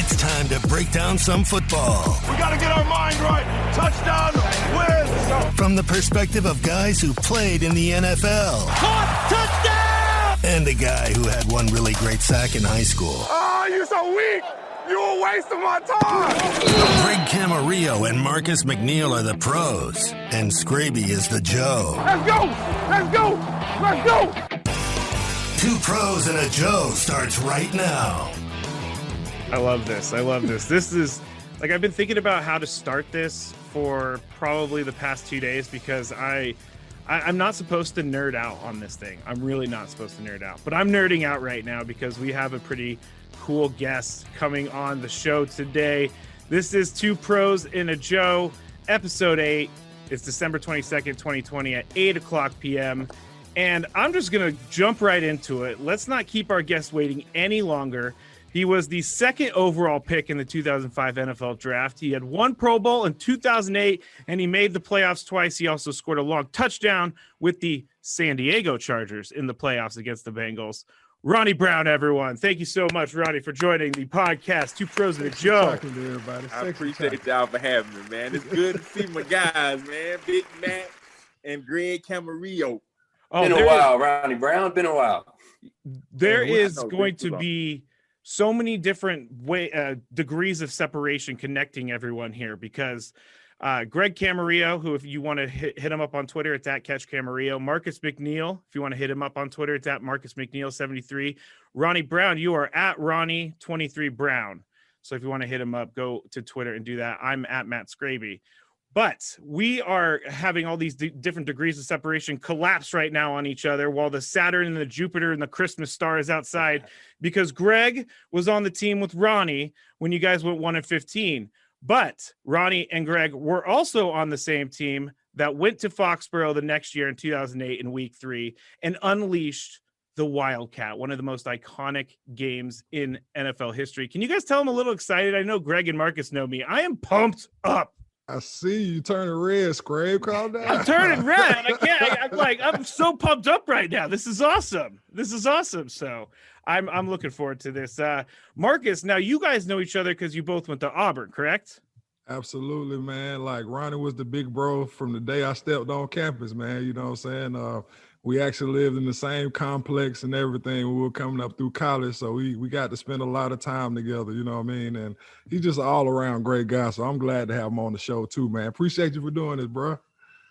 It's time to break down some football. We got to get our mind right. Touchdown, win. From the perspective of guys who played in the NFL. Caught, touchdown! And the guy who had one really great sack in high school. Oh, you're so weak. You're wasting my time. Greg Camarillo and Marcus McNeil are the pros, and Skraby is the Joe. Let's go. Let's go. Let's go. Two Pros and a Joe starts right now. I love this. This is, like, I've been thinking about how to start this for probably the past 2 days because I'm not supposed to nerd out on this thing. I'm really not supposed to nerd out. But I'm nerding out right now because we have a pretty cool guest coming on the show today. This is Two Pros and a Joe, episode 8. It's December 22nd, 2020 at 8 o'clock p.m. And I'm just going to jump right into it. Let's not keep our guest waiting any longer. He was the second overall pick in the 2005 NFL draft. He had one Pro Bowl in 2008, and he made the playoffs twice. He also scored a long touchdown with the San Diego Chargers in the playoffs against the Bengals. Ronnie Brown, everyone. Thank you so much, Ronnie, for joining the podcast, Two Pros and a Joe. I appreciate y'all for having me, man. It's good to see my guys, man. Big Matt and Greg Camarillo. Been a while, Ronnie Brown. Been a while. There is going to be so many different degrees of separation connecting everyone here because Greg Camarillo, who if you want to hit him up on Twitter, it's at Catch Camarillo. Marcus McNeil, if you want to hit him up on Twitter, it's at Marcus McNeil 73. Ronnie Brown, you are at Ronnie 23 Brown. So if you want to hit him up, go to Twitter and do that. I'm at Matt Skraby. But we are having all these different degrees of separation collapse right now on each other while the Saturn and the Jupiter and the Christmas star is outside because Greg was on the team with Ronnie when you guys went 1-15. But Ronnie and Greg were also on the same team that went to Foxborough the next year in 2008 in week 3 and unleashed the Wildcat, one of the most iconic games in NFL history. Can you guys tell I'm a little excited? I know Greg and Marcus know me. I am pumped up. I see you turning red, Skrabe. Calm down. I'm turning red. I can't. I'm so pumped up right now. This is awesome. So I'm looking forward to this. Marcus, now you guys know each other because you both went to Auburn, correct? Absolutely, man. Like Ronnie was the big bro from the day I stepped on campus, man. You know what I'm saying? We actually lived in the same complex and everything when we were coming up through college. So we got to spend a lot of time together, you know what I mean? And he's just an all-around great guy. So I'm glad to have him on the show too, man. Appreciate you for doing this, bro.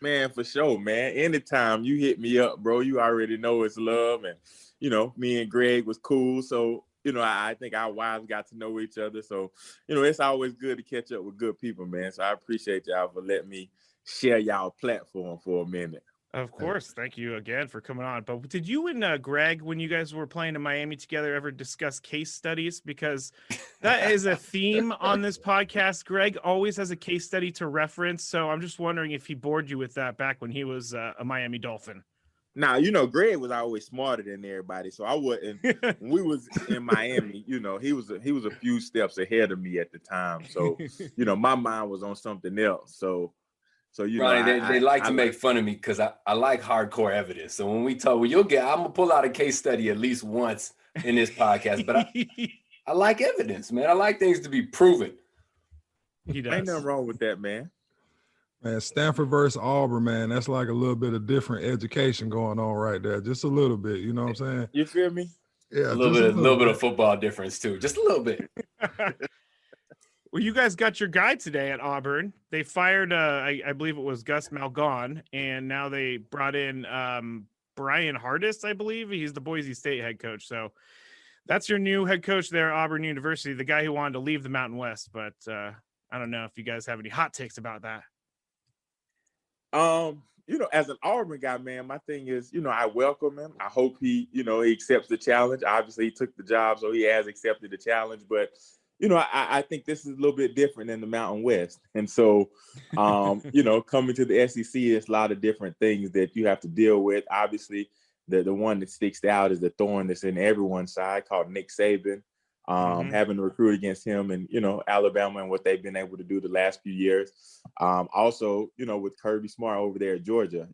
Man, for sure, man. Anytime you hit me up, bro, you already know it's love. And, you know, me and Greg was cool. So, you know, I think our wives got to know each other. So, you know, it's always good to catch up with good people, man. So I appreciate y'all for letting me share y'all platform for a minute. Of course. Thank you again for coming on. But did you and Greg, when you guys were playing in Miami together, ever discuss case studies? Because that is a theme on this podcast. Greg always has a case study to reference. So I'm just wondering if he bored you with that back when he was a Miami Dolphin. Now, you know, Greg was always smarter than everybody. So I wouldn't, when we was in Miami, you know, he was a few steps ahead of me at the time. So, you know, my mind was on something else. So you Ronnie, know, they like to make fun of me because I like hardcore evidence. So when we talk, I'm gonna pull out a case study at least once in this podcast. But I like evidence, man. I like things to be proven. He does. Ain't nothing wrong with that, man. Man, Stanford versus Auburn, man, that's like a little bit of different education going on right there. Just a little bit, you know what I'm saying? You feel me? Yeah, a little bit of football difference too. Just a little bit. Well, you guys got your guy today at Auburn. They fired, I believe it was Gus Malgone, and now they brought in Brian Hardis, I believe. He's the Boise State head coach. So that's your new head coach there at Auburn University, the guy who wanted to leave the Mountain West. But I don't know if you guys have any hot takes about that. You know, as an Auburn guy, man, my thing is, you know, I welcome him. I hope he accepts the challenge. Obviously, he took the job, so he has accepted the challenge. But you know, I think this is a little bit different than the Mountain West. And so, you know, coming to the SEC, there's a lot of different things that you have to deal with. Obviously, the one that sticks out is the thorn that's in everyone's side called Nick Saban. having to recruit against him and, Alabama and what they've been able to do the last few years. Also, with Kirby Smart over there at Georgia,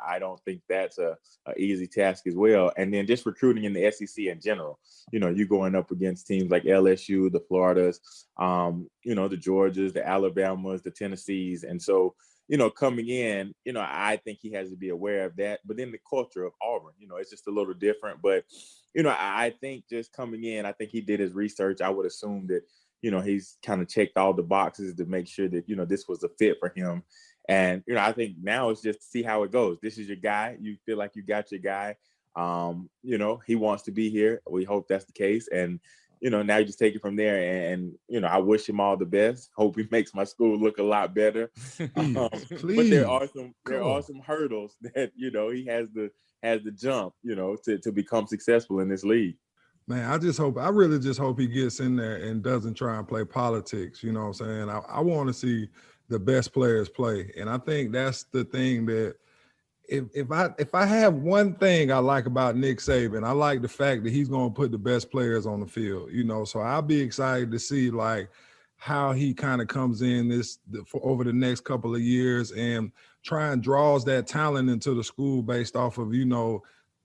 I don't think that's a easy task as well. And then just recruiting in the SEC in general, you're going up against teams like LSU, the Floridas, the Georgias, the Alabamas, the Tennessees. And so, coming in, I think he has to be aware of that. But then the culture of Auburn, it's just a little different. But, I think just coming in, I think he did his research. I would assume that, he's kind of checked all the boxes to make sure that, this was a fit for him. And, I think now it's just to see how it goes. This is your guy. You feel like you got your guy. He wants to be here. We hope that's the case. And, now you just take it from there. And I wish him all the best. Hope he makes my school look a lot better. But there are some hurdles that, he has the jump, to become successful in this league. Man, I really just hope he gets in there and doesn't try and play politics. You know what I'm saying? I want to see the best players play. And I think that's the thing that if I have one thing I like about Nick Saban, I like the fact that he's going to put the best players on the field, so I'll be excited to see like how he kind of comes in for over the next couple of years and try and draws that talent into the school based off of,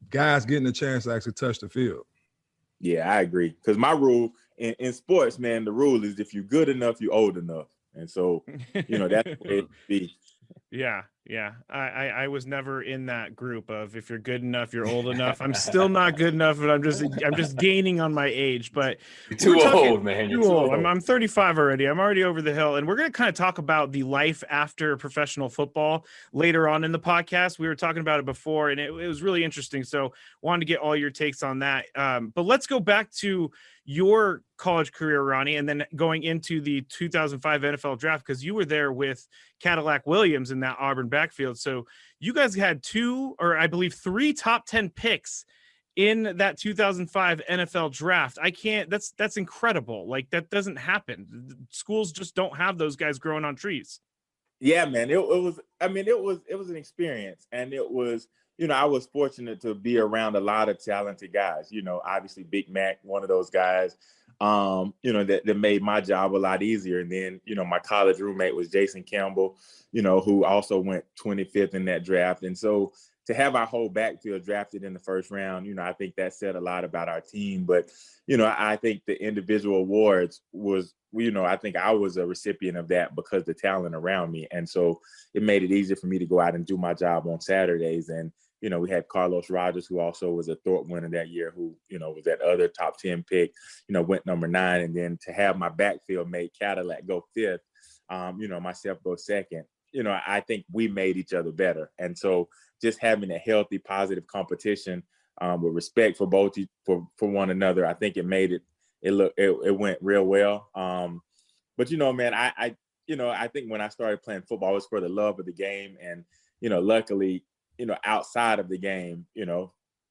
guys getting a chance to actually touch the field. Yeah, I agree. Because my rule in sports, man, the rule is if you're good enough, you're old enough. And so, that's the way it be. Yeah. I was never in that group of if you're good enough, you're old enough. I'm still not good enough, but I'm just gaining on my age. But you're too old, man. You're too old. I'm 35 already. I'm already over the hill. And we're going to kind of talk about the life after professional football later on in the podcast. We were talking about it before, and it was really interesting. So wanted to get all your takes on that. But let's go back to your college career, Ronnie, and then going into the 2005 NFL draft, because you were there with Cadillac Williams in that Auburn backfield. So you guys had 2, or I believe 3 top 10 picks in that 2005 NFL draft. That's incredible. Like that doesn't happen. Schools just don't have those guys growing on trees. Yeah, man. It was an experience, and it was, I was fortunate to be around a lot of talented guys, obviously Big Mac, one of those guys, that made my job a lot easier. And then, my college roommate was Jason Campbell, who also went 25th in that draft. And so to have our whole backfield drafted in the first round, I think that said a lot about our team. But, I think the individual awards was, I think I was a recipient of that because the talent around me. And so it made it easier for me to go out and do my job on Saturdays. And, we had Carlos Rogers, who also was a Thorpe winner that year, who, was that other top 10 pick, went number 9. And then to have my backfield mate Cadillac go 5th, myself go 2nd, I think we made each other better. And so just having a healthy, positive competition with respect for both for one another, I think it made it went real well. But, man, I think when I started playing football, it was for the love of the game. And, luckily, outside of the game,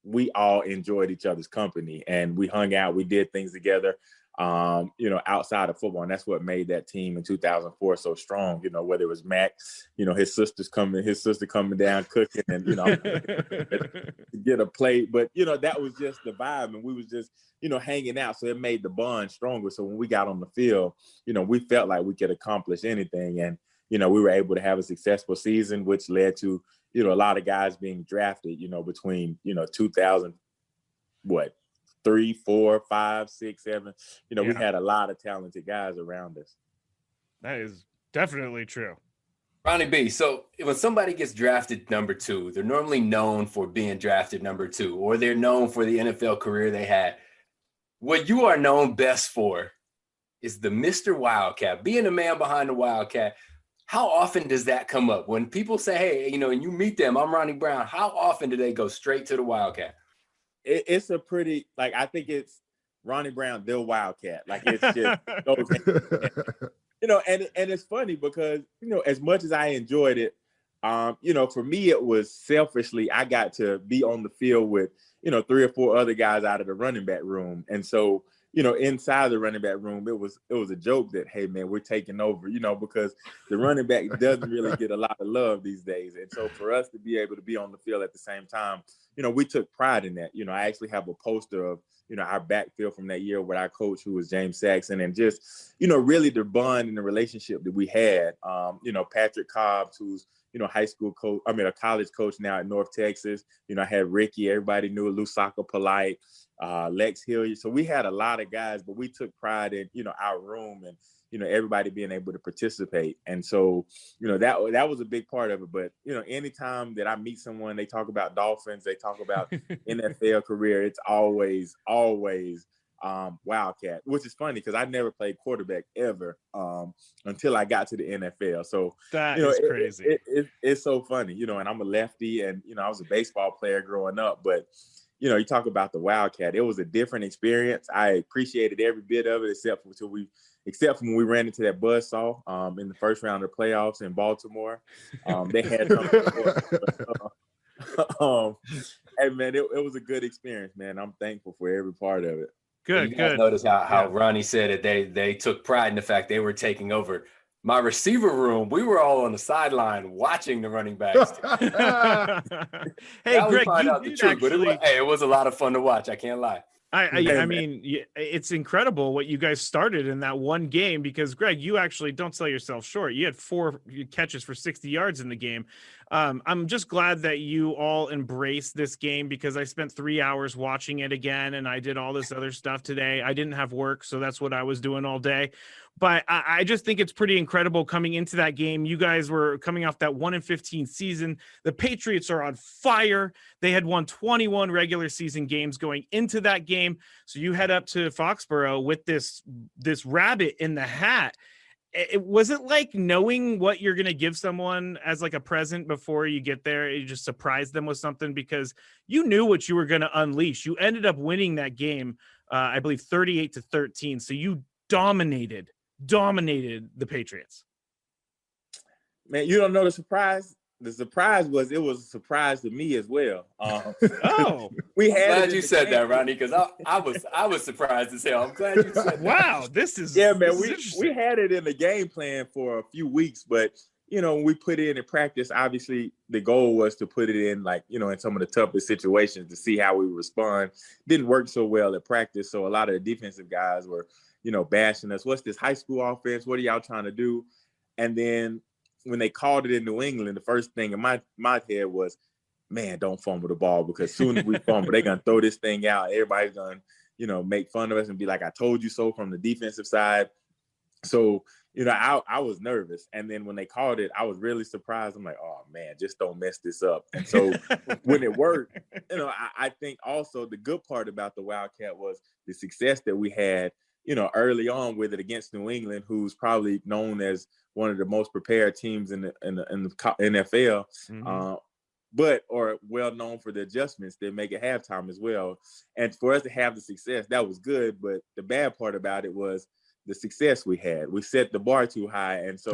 we all enjoyed each other's company and we hung out, we did things together, outside of football. And that's what made that team in 2004 so strong, whether it was Mac, his sister coming down cooking and, get a plate. But, that was just the vibe. And we was just, hanging out. So it made the bond stronger. So when we got on the field, we felt like we could accomplish anything. And, we were able to have a successful season, which led to, a lot of guys being drafted, between, 2000, 3, 4, 5, 6, 7, we had a lot of talented guys around us. That is definitely true. Ronnie B, so when somebody gets drafted number 2, they're normally known for being drafted number 2, or they're known for the NFL career they had. What you are known best for is the Mr. Wildcat, being the man behind the Wildcat. How often does that come up? When people say, hey, and you meet them, I'm Ronnie Brown, how often do they go straight to the Wildcat? It's a pretty, I think it's Ronnie Brown, the Wildcat. It's just, and it's funny because, as much as I enjoyed it, for me, it was selfishly, I got to be on the field with, 3 or 4 other guys out of the running back room. And so inside the running back room, it was a joke that, hey man, we're taking over, because the running back doesn't really get a lot of love these days. And so for us to be able to be on the field at the same time, we took pride in that. I actually have a poster of, our backfield from that year with our coach, who was James Saxon, and just, really the bond and the relationship that we had. Patrick Cobbs, who's, high school coach, a college coach now at North Texas. I had Ricky, everybody knew, Lusaka Polite, Lex Hilliard. So we had a lot of guys, but we took pride in, our room and, everybody being able to participate. And so, that was a big part of it. But, anytime that I meet someone, they talk about Dolphins, they talk about NFL career, it's always Wildcat, which is funny because I never played quarterback ever until I got to the NFL. So that is crazy. It's so funny, and I'm a lefty, and I was a baseball player growing up, but you talk about the Wildcat, it was a different experience. I appreciated every bit of it except for when we ran into that buzzsaw in the first round of the playoffs in Baltimore. They had something and man, it was a good experience, man. I'm thankful for every part of it. Good, you guys notice how Ronnie said it. They took pride in the fact they were taking over. My receiver room, we were all on the sideline watching the running backs. Hey, Greg, it was a lot of fun to watch. I can't lie. I mean, it's incredible what you guys started in that one game, because Greg, you actually, don't sell yourself short. You had 4 catches for 60 yards in the game. I'm just glad that you all embraced this game, because I spent 3 hours watching it again, and I did all this other stuff today. I didn't have work, so that's what I was doing all day. But I just think it's pretty incredible coming into that game. You guys were coming off that 1-15 season. The Patriots are on fire. They had won 21 regular season games going into that game. So you head up to Foxborough with this rabbit in the hat. Was it like knowing what you're going to give someone as like a present before you get there? You just surprise them with something because you knew what you were going to unleash. You ended up winning that game, I believe 38-13. So you dominated the Patriots. Man, you don't know the surprise? The surprise was, it was a surprise to me as well. We had. I'm glad you said that, Ronnie, because I was surprised as hell. I'm glad you said that. Wow, this is man. We had it in the game plan for a few weeks, but when we put it in practice, obviously the goal was to put it in in some of the toughest situations to see how we respond. Didn't work so well at practice, so a lot of the defensive guys were bashing us. What's this high school offense? What are y'all trying to do? And then when they called it in New England, the first thing in my head was, man, don't fumble the ball, because as soon as we fumble, they're going to throw this thing out. Everybody's going to, make fun of us and be like, I told you so, from the defensive side. So, I was nervous. And then when they called it, I was really surprised. I'm like, oh man, just don't mess this up. And so when it worked, I think also the good part about the Wildcat was the success that we had early on with it against New England, who's probably known as one of the most prepared teams in the NFL, but are well known for the adjustments they make at halftime as well. And for us to have the success, that was good. But the bad part about it was the success we had. We set the bar too high, and so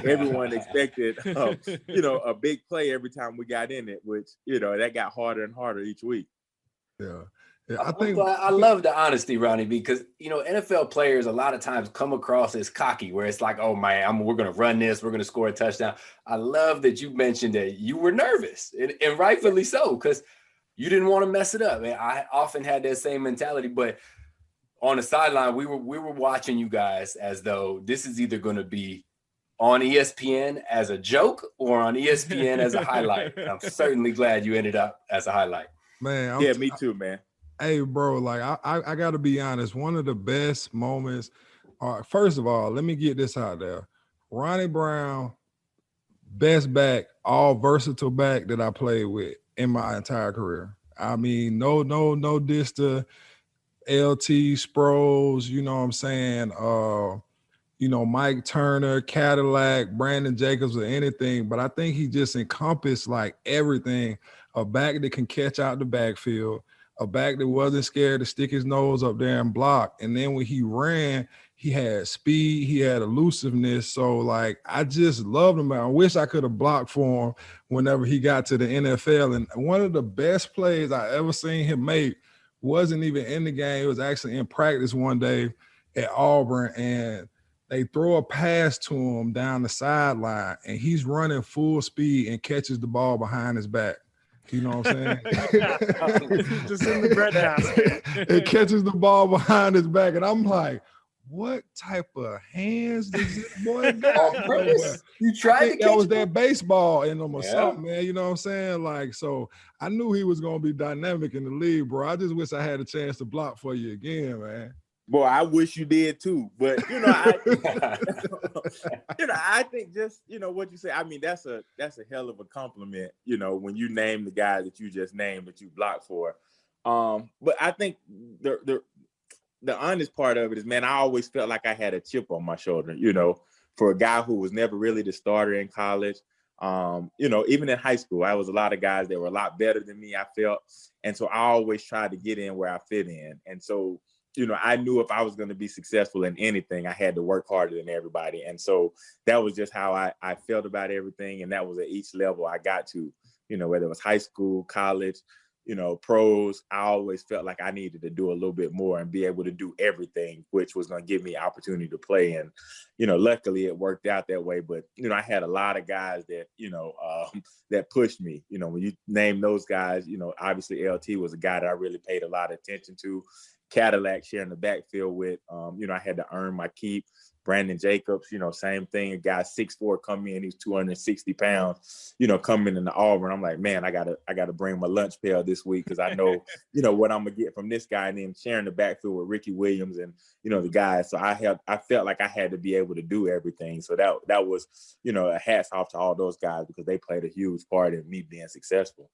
everyone expected, a big play every time we got in it, which that got harder and harder each week. Yeah. I love the honesty, Ronnie, because NFL players a lot of times come across as cocky, where it's like, oh man, we're going to run this, we're going to score a touchdown. I love that you mentioned that you were nervous, and rightfully so, because you didn't want to mess it up. And I often had that same mentality, but on the sideline, we were watching you guys as though this is either going to be on ESPN as a joke or on ESPN as a highlight. And I'm certainly glad you ended up as a highlight. Man, me too, man. Hey, bro, like I got to be honest. One of the best moments. First of all, let me get this out there. Ronnie Brown, best back, all versatile back that I played with in my entire career. I mean, no diss to LT, Sproles, you know what I'm saying? Mike Turner, Cadillac, Brandon Jacobs, or anything. But I think he just encompassed like everything. A back that can catch out the backfield, a back that wasn't scared to stick his nose up there and block. And then when he ran, he had speed, he had elusiveness. So, like, I just loved him. I wish I could have blocked for him whenever he got to the NFL. And one of the best plays I ever seen him make wasn't even in the game. It was actually in practice one day at Auburn, and they throw a pass to him down the sideline, and he's running full speed and catches the ball behind his back. You know what I'm saying? Just in the bread basket. It catches the ball behind his back, and I'm like, what type of hands does this boy got? You tried to catch that was that baseball in him or Yeah. something, man. You know what I'm saying? Like, so I knew he was gonna be dynamic in the league, bro. I just wish I had a chance to block for you again, man. Boy, I wish you did too. But I think just what you say. I mean, that's a hell of a compliment. When you name the guy that you just named that you blocked for. But I think the honest part of it is, man, I always felt like I had a chip on my shoulder. For a guy who was never really the starter in college. Even in high school, I was a lot of guys that were a lot better than me, I felt. And so I always tried to get in where I fit in. And so I knew if I was going to be successful in anything, I had to work harder than everybody. And so that was just how I felt about everything. And that was at each level I got to, whether it was high school, college, pros, I always felt like I needed to do a little bit more and be able to do everything, which was going to give me opportunity to play. And, luckily it worked out that way. But, I had a lot of guys that, that pushed me. When you name those guys, obviously LT was a guy that I really paid a lot of attention to. Cadillac sharing the backfield with, I had to earn my keep. Brandon Jacobs, same thing. A guy 6'4" come in, he's 260 pounds, coming into Auburn. I'm like, man, I gotta bring my lunch pail this week because I know, what I'm gonna get from this guy. And then sharing the backfield with Ricky Williams and the guys. So I felt like I had to be able to do everything. So that was, a hats off to all those guys because they played a huge part in me being successful.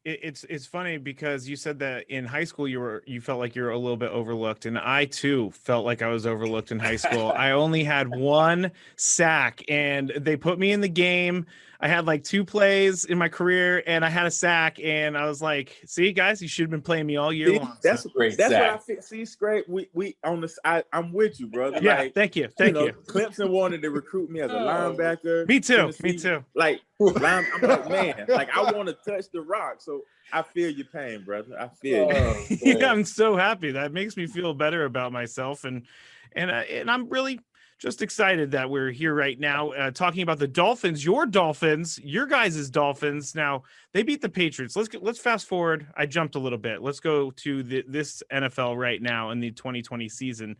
It's funny because you said that in high school you felt like you were a little bit overlooked, and I too felt like I was overlooked in high school. I only had one sack, and they put me in the game. I had like 2 plays in my career, and I had a sack, and I was like, "See, guys, you should have been playing me all year long." That's great. That's sack. What I feel. See, Scrape, we on this. I'm with you, brother. Yeah, like, thank you. Clemson wanted to recruit me as a linebacker. Me too. Me too. Like, I'm like, man, like I want to touch the rock. So I feel your pain, brother. I feel you. Yeah, I'm so happy. That makes me feel better about myself, and I'm really just excited that we're here right now talking about the Dolphins, your guys' Dolphins. Now, they beat the Patriots. Let's fast forward. I jumped a little bit. Let's go to this NFL right now in the 2020 season.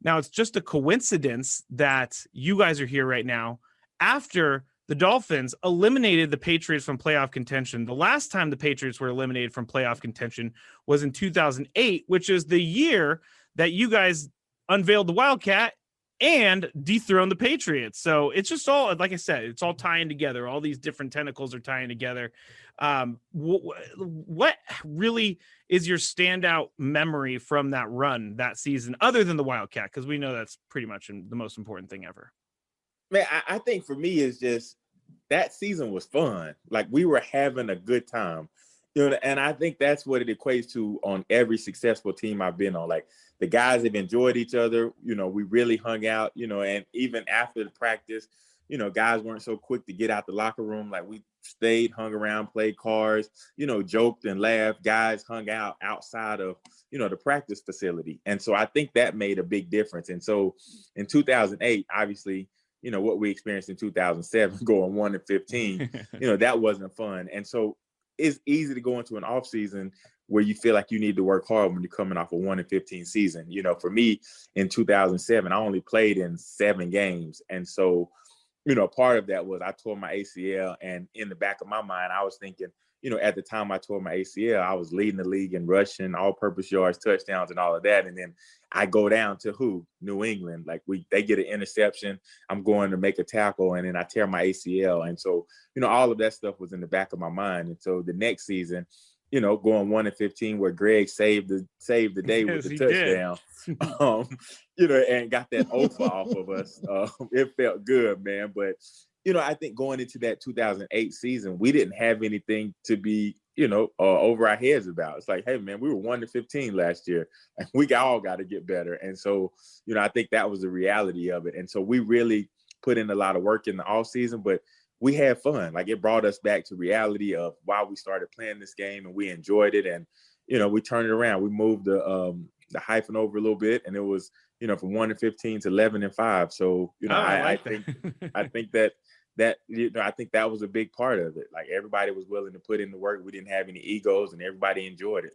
Now, it's just a coincidence that you guys are here right now after the Dolphins eliminated the Patriots from playoff contention. The last time the Patriots were eliminated from playoff contention was in 2008, which is the year that you guys unveiled the Wildcat and dethrone the Patriots. So it's just all, like I said, it's all tying together. All these different tentacles are tying together. What really is your standout memory from that run, that season, other than the Wildcat? Because we know that's pretty much the most important thing ever. Man, I think for me is just that season was fun. Like we were having a good time. And I think that's what it equates to on every successful team I've been on. Like the guys have enjoyed each other. We really hung out, and even after the practice, guys weren't so quick to get out the locker room. Like we stayed, hung around, played cards, joked and laughed. Guys hung out outside of, the practice facility. And so I think that made a big difference. And so in 2008, obviously, what we experienced in 2007, going 1-15, that wasn't fun. And so it's easy to go into an off season where you feel like you need to work hard when you're coming off a 1-15 season. For me in 2007, I only played in 7 games. And so, part of that was I tore my ACL, and in the back of my mind, I was thinking, at the time I tore my ACL, I was leading the league in rushing, all-purpose yards, touchdowns, and all of that. And then I go down to New England. Like they get an interception. I'm going to make a tackle, and then I tear my ACL. And so, all of that stuff was in the back of my mind. And so the next season, going 1-15, where Greg saved the day with the touchdown, and got that offer off of us. It felt good, man. But I think going into that 2008 season, we didn't have anything to be, over our heads about. It's like, hey, man, we were 1-15 last year, and we all got to get better. And so, I think that was the reality of it. And so we really put in a lot of work in the off season, but we had fun. Like it brought us back to reality of why we started playing this game, and we enjoyed it. And, we turned it around. We moved the hyphen over a little bit, and it was, from 1-15 to 11-5. So, I think that I think that was a big part of it. Like, everybody was willing to put in the work. We didn't have any egos, and everybody enjoyed it.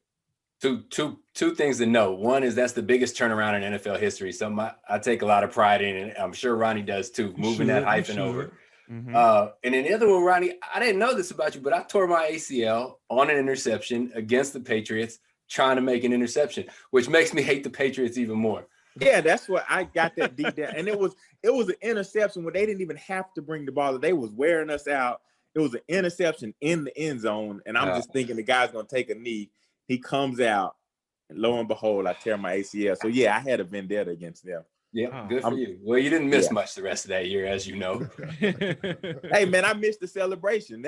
Two things to know. One is that's the biggest turnaround in NFL history. Something I take a lot of pride in, and I'm sure Ronnie does too, moving that hyphen over. Mm-hmm. And then the other one, Ronnie, I didn't know this about you, but I tore my ACL on an interception against the Patriots, trying to make an interception, which makes me hate the Patriots even more. Yeah, that's what I got that deep down. And it was an interception where they didn't even have to bring the ball. They was wearing us out. It was an interception in the end zone. And I'm just thinking the guy's going to take a knee. He comes out, and lo and behold, I tear my ACL. So, yeah, I had a vendetta against them. Yeah, good for you. Well, you didn't miss much the rest of that year, as you know. Hey, man, I missed the celebration.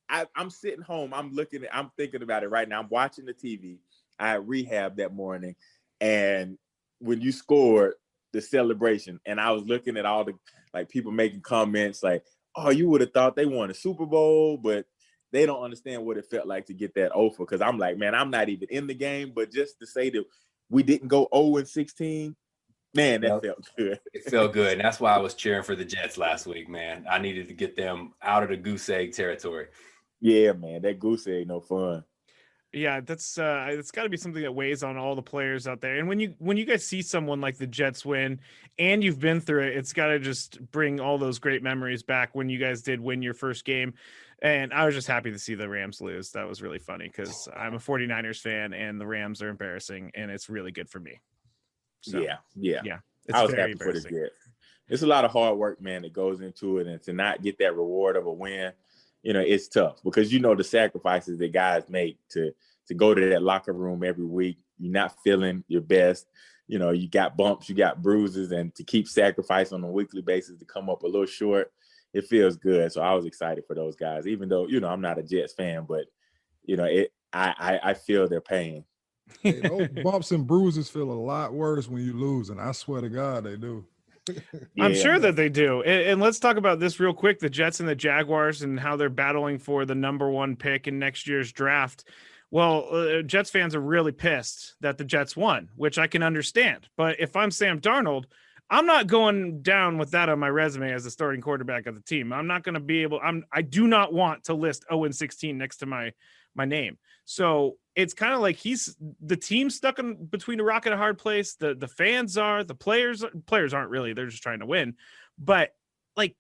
I'm sitting home. I'm thinking about it right now. I'm watching the TV. I had rehab that morning. And when you scored, the celebration, and I was looking at all the people making comments like, oh, you would have thought they won a Super Bowl, but they don't understand what it felt like to get that offer. Because I'm like, man, I'm not even in the game, but just to say that we didn't go 0-16, man, that felt good. It felt good. And that's why I was cheering for the Jets last week, man. I needed to get them out of the goose egg territory. Yeah, man, that goose egg no fun. Yeah, that's it's got to be something that weighs on all the players out there. And when you guys see someone like the Jets win, and you've been through it, it's got to just bring all those great memories back when you guys did win your first game. And I was just happy to see the Rams lose. That was really funny because I'm a 49ers fan, and the Rams are embarrassing, and it's really good for me. So, yeah. I was happy for the Jets. It's a lot of hard work, man, that goes into it, and to not get that reward of a win, it's tough because the sacrifices that guys make to go to that locker room every week. You're not feeling your best. You got bumps, you got bruises, and to keep sacrifice on a weekly basis to come up a little short, it feels good. So I was excited for those guys, even though, I'm not a Jets fan, but, I feel their pain. Hey, those bumps and bruises feel a lot worse when you lose, and I swear to God they do. I'm sure that they do. And let's talk about this real quick, the Jets and the Jaguars and how they're battling for the number 1 pick in next year's draft. Well, Jets fans are really pissed that the Jets won, which I can understand. But if I'm Sam Darnold, I'm not going down with that on my resume as the starting quarterback of the team. I'm not going to be able – I do not want to list 0-16 next to my name. So it's kind of like the team's stuck in between a rock and a hard place. The fans are, the players aren't really, they're just trying to win. But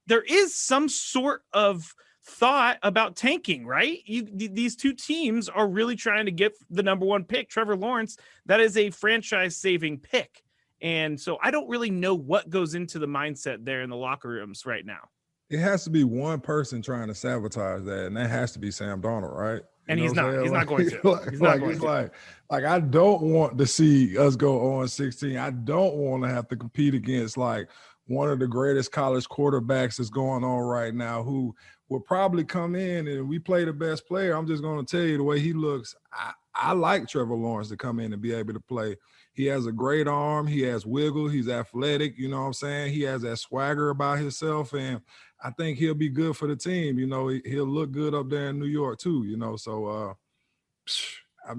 there is some sort of thought about tanking, right? These two teams are really trying to get the number 1 pick, Trevor Lawrence. That is a franchise saving pick. And so I don't really know what goes into the mindset there in the locker rooms right now. It has to be one person trying to sabotage that, and that has to be Sam Darnold, right? And he's not going to. He's not going to. Like, I don't want to see us go 0-16. I don't want to have to compete against one of the greatest college quarterbacks that's going on right now, who will probably come in and we play the best player. I'm just going to tell you the way he looks. I like Trevor Lawrence to come in and be able to play. He has a great arm. He has wiggle. He's athletic. You know what I'm saying? He has that swagger about himself. And I think he'll be good for the team. He'll look good up there in New York too, So, I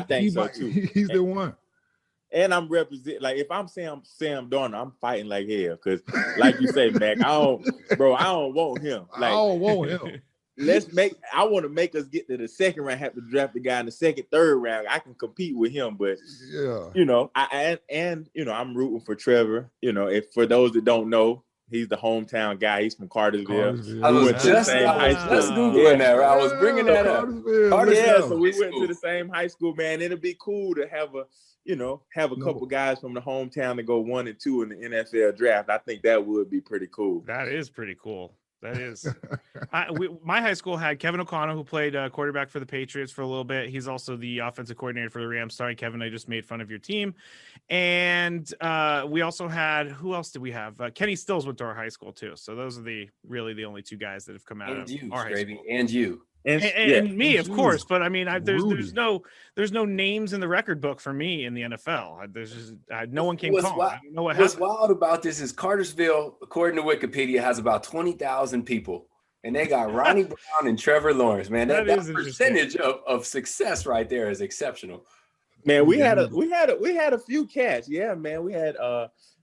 think so too. He's the one. And I'm representing, if I'm Sam Darnold, I'm fighting like hell. Because, like you say, Mac, I don't want him. I don't want him. I want to make us get to the second round, have to draft the guy in the second, third round. I can compete with him, but I'm rooting for Trevor. If for those that don't know, he's the hometown guy. He's from Cartersville. I was just Googling that. Right? I was bringing that up. Cartersville. So we went to the same high school, man. It'd be cool to have a couple guys from the hometown to go 1 and 2 in the NFL draft. I think that would be pretty cool. That is pretty cool. That is. My high school had Kevin O'Connell, who played quarterback for the Patriots for a little bit. He's also the offensive coordinator for the Rams. Sorry, Kevin, I just made fun of your team. And we also had, who else did we have? Kenny Stills went to our high school too. So those are really the only 2 guys that have come out of our high school. And you. And me, of course, but I mean, there's no names in the record book for me in the NFL. There's just no one came calling. I don't know what happened. What's wild about this is Cartersville, according to Wikipedia, has about 20,000 people. And they got Ronnie Brown and Trevor Lawrence, man. That percentage of success right there is exceptional. Man, we had a few cats. Yeah, man. We had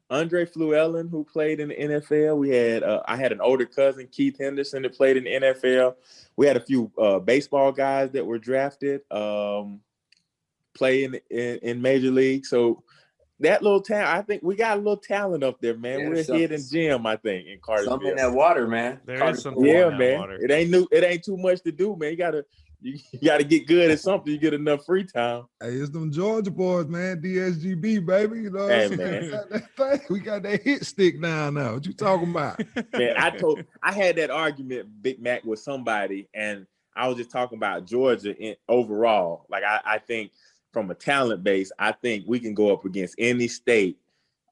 Andre Fluellen, who played in the NFL. We had I had an older cousin, Keith Henderson, that played in the NFL. We had a few baseball guys that were drafted, playing in Major League. So that little talent, I think we got a little talent up there, man. Yeah, we're a hidden gem, I think, in Cartersville. Something in that water, man. There is something in that man. water. It ain't too much to do, man. You gotta get good at something. You get enough free time. Hey, it's them Georgia boys, man. DSGB, baby. You know what I'm saying? Man. We got that hit stick down now. What you talking about? Man, I had that argument, Big Mac, with somebody, and I was just talking about Georgia overall. Like I think from a talent base, I think we can go up against any state.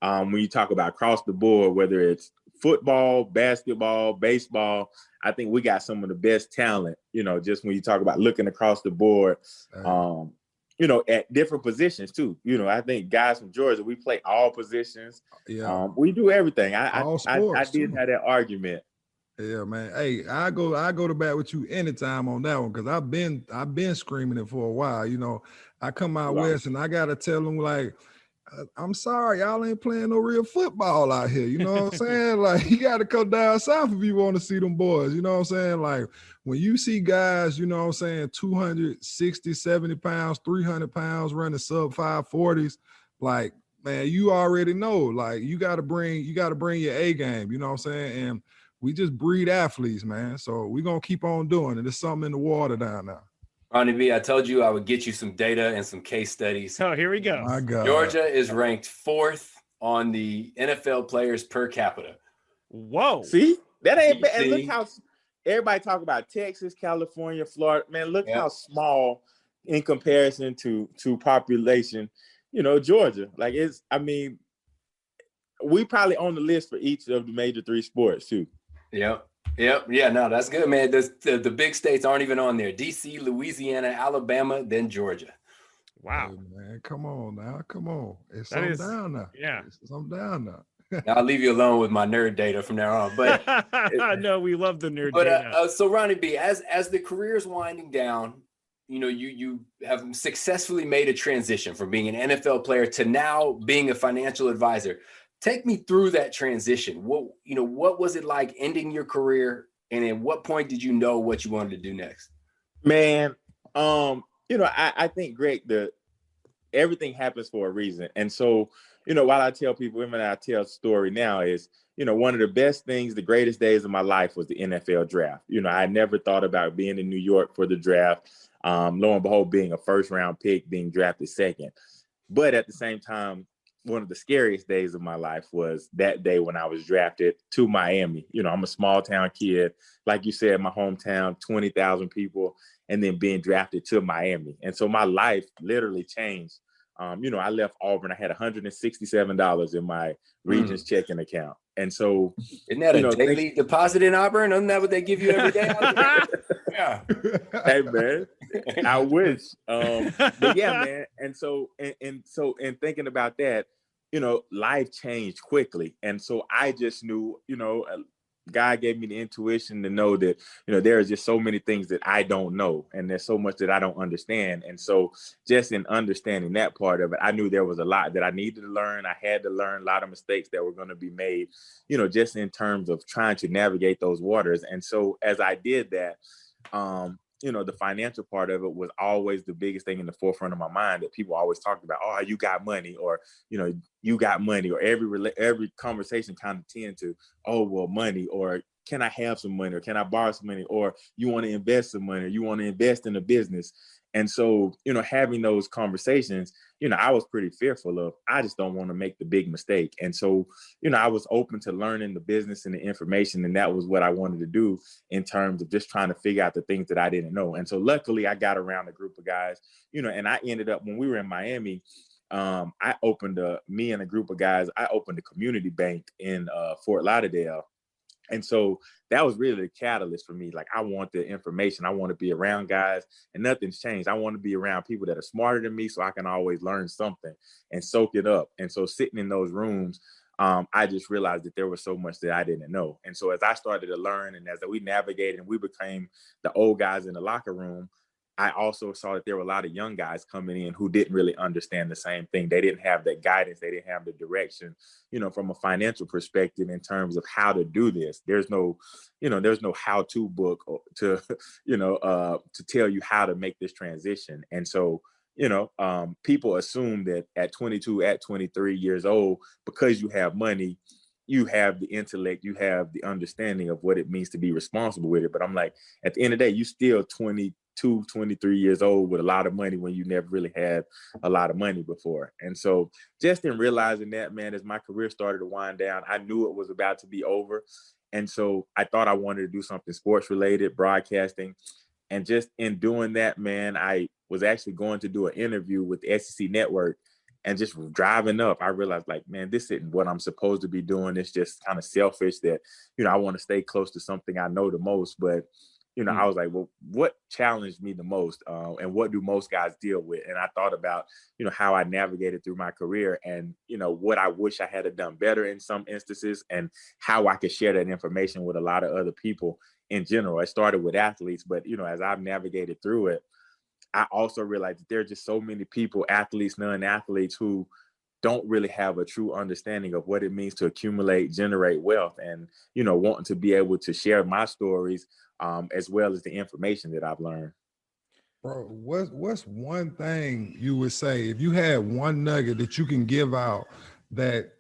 When you talk about across the board, whether it's football, basketball, baseball, I think we got some of the best talent, just when you talk about looking across the board, at different positions too. I think guys from Georgia, we play all positions. Yeah. We do everything. I did have that argument. Yeah, man. Hey, I go to bat with you anytime on that one, because I've been screaming it for a while. I come out west and I gotta tell them, like, I'm sorry, y'all ain't playing no real football out here. You know what I'm saying? Like, you got to come down south if you want to see them boys. You know what I'm saying? Like, when you see guys, 260, 70 pounds, 300 pounds running sub 540s, like, man, you already know. Like, you got to bring your A game. You know what I'm saying? And we just breed athletes, man. So we're going to keep on doing it. There's something in the water down there. Ronnie B, I told you I would get you some data and some case studies. Oh, here we go. My God. Georgia is ranked 4th on the NFL players per capita. Whoa. See? That ain't bad. And look how everybody talk about Texas, California, Florida. Man, look how small in comparison to population, Georgia. Like, we probably on the list for each of the major 3 sports too. Yep. Yeah, no, that's good, man. The big states aren't even on there. DC, Louisiana, Alabama, then Georgia. Wow. Hey, man, come on now. Come on. It's something down now. Yeah. It's something down now. I'll leave you alone with my nerd data from now on. But no, we love the nerd data. So Ronnie B, as the career is winding down, you have successfully made a transition from being an NFL player to now being a financial advisor. Take me through that transition. What was it like ending your career, and at what point did you know what you wanted to do next? Man, I think, Greg, everything happens for a reason. And so, while I tell people, when I tell a story now is, one of the best things, the greatest days of my life was the NFL draft. I never thought about being in New York for the draft. Lo and behold, being a first-round pick, being drafted second. But at the same time, one of the scariest days of my life was that day when I was drafted to Miami. I'm a small town kid. Like you said, my hometown, 20,000 people, and then being drafted to Miami. And so my life literally changed. I left Auburn. I had $167 in my Regions checking account. And so, isn't that a daily deposit in Auburn? Isn't that what they give you every day? Yeah. Hey, man, I wish. But yeah, man. And so thinking about that, life changed quickly. And so I just knew, God gave me the intuition to know that, there are just so many things that I don't know, and there's so much that I don't understand. And so just in understanding that part of it, I knew there was a lot that I needed to learn. I had to learn a lot of mistakes that were going to be made, just in terms of trying to navigate those waters. And so as I did that, the financial part of it was always the biggest thing in the forefront of my mind, that people always talked about, oh, you got money, or, you got money, or every conversation kind of tend to, oh, well, money, or can I have some money, or can I borrow some money, or you want to invest some money, or you want to invest in a business. And so, having those conversations, I was pretty fearful of, I just don't want to make the big mistake. And so, I was open to learning the business and the information. And that was what I wanted to do in terms of just trying to figure out the things that I didn't know. And so luckily I got around a group of guys, and I ended up, when we were in Miami, me and a group of guys, I opened a community bank in Fort Lauderdale. And so that was really the catalyst for me. Like, I want the information. I want to be around guys, and nothing's changed. I want to be around people that are smarter than me, so I can always learn something and soak it up. And so sitting in those rooms, I just realized that there was so much that I didn't know. And so as I started to learn and as we navigated and we became the old guys in the locker room, I also saw that there were a lot of young guys coming in who didn't really understand the same thing. They didn't have that guidance. They didn't have the direction, from a financial perspective in terms of how to do this. There's no how-to book to, to tell you how to make this transition. And so, people assume that at 22, at 23 years old, because you have money, you have the intellect, you have the understanding of what it means to be responsible with it. But I'm like, at the end of the day, you still 22, 23 years old with a lot of money when you never really had a lot of money before. And so just in realizing that, man, as my career started to wind down, I knew it was about to be over. And so I thought I wanted to do something sports related, broadcasting. And just in doing that, man, I was actually going to do an interview with the SEC Network. And just driving up, I realized, like, man, this isn't what I'm supposed to be doing. It's just kind of selfish that, I want to stay close to something I know the most. But, I was like, well, what challenged me the most? And what do most guys deal with? And I thought about, how I navigated through my career and, what I wish I had done better in some instances and how I could share that information with a lot of other people in general. I started with athletes, but, as I've navigated through it, I also realized that there are just so many people, athletes, non-athletes, who don't really have a true understanding of what it means to accumulate, generate wealth, and, wanting to be able to share my stories as well as the information that I've learned. Bro, what's one thing you would say if you had one nugget that you can give out that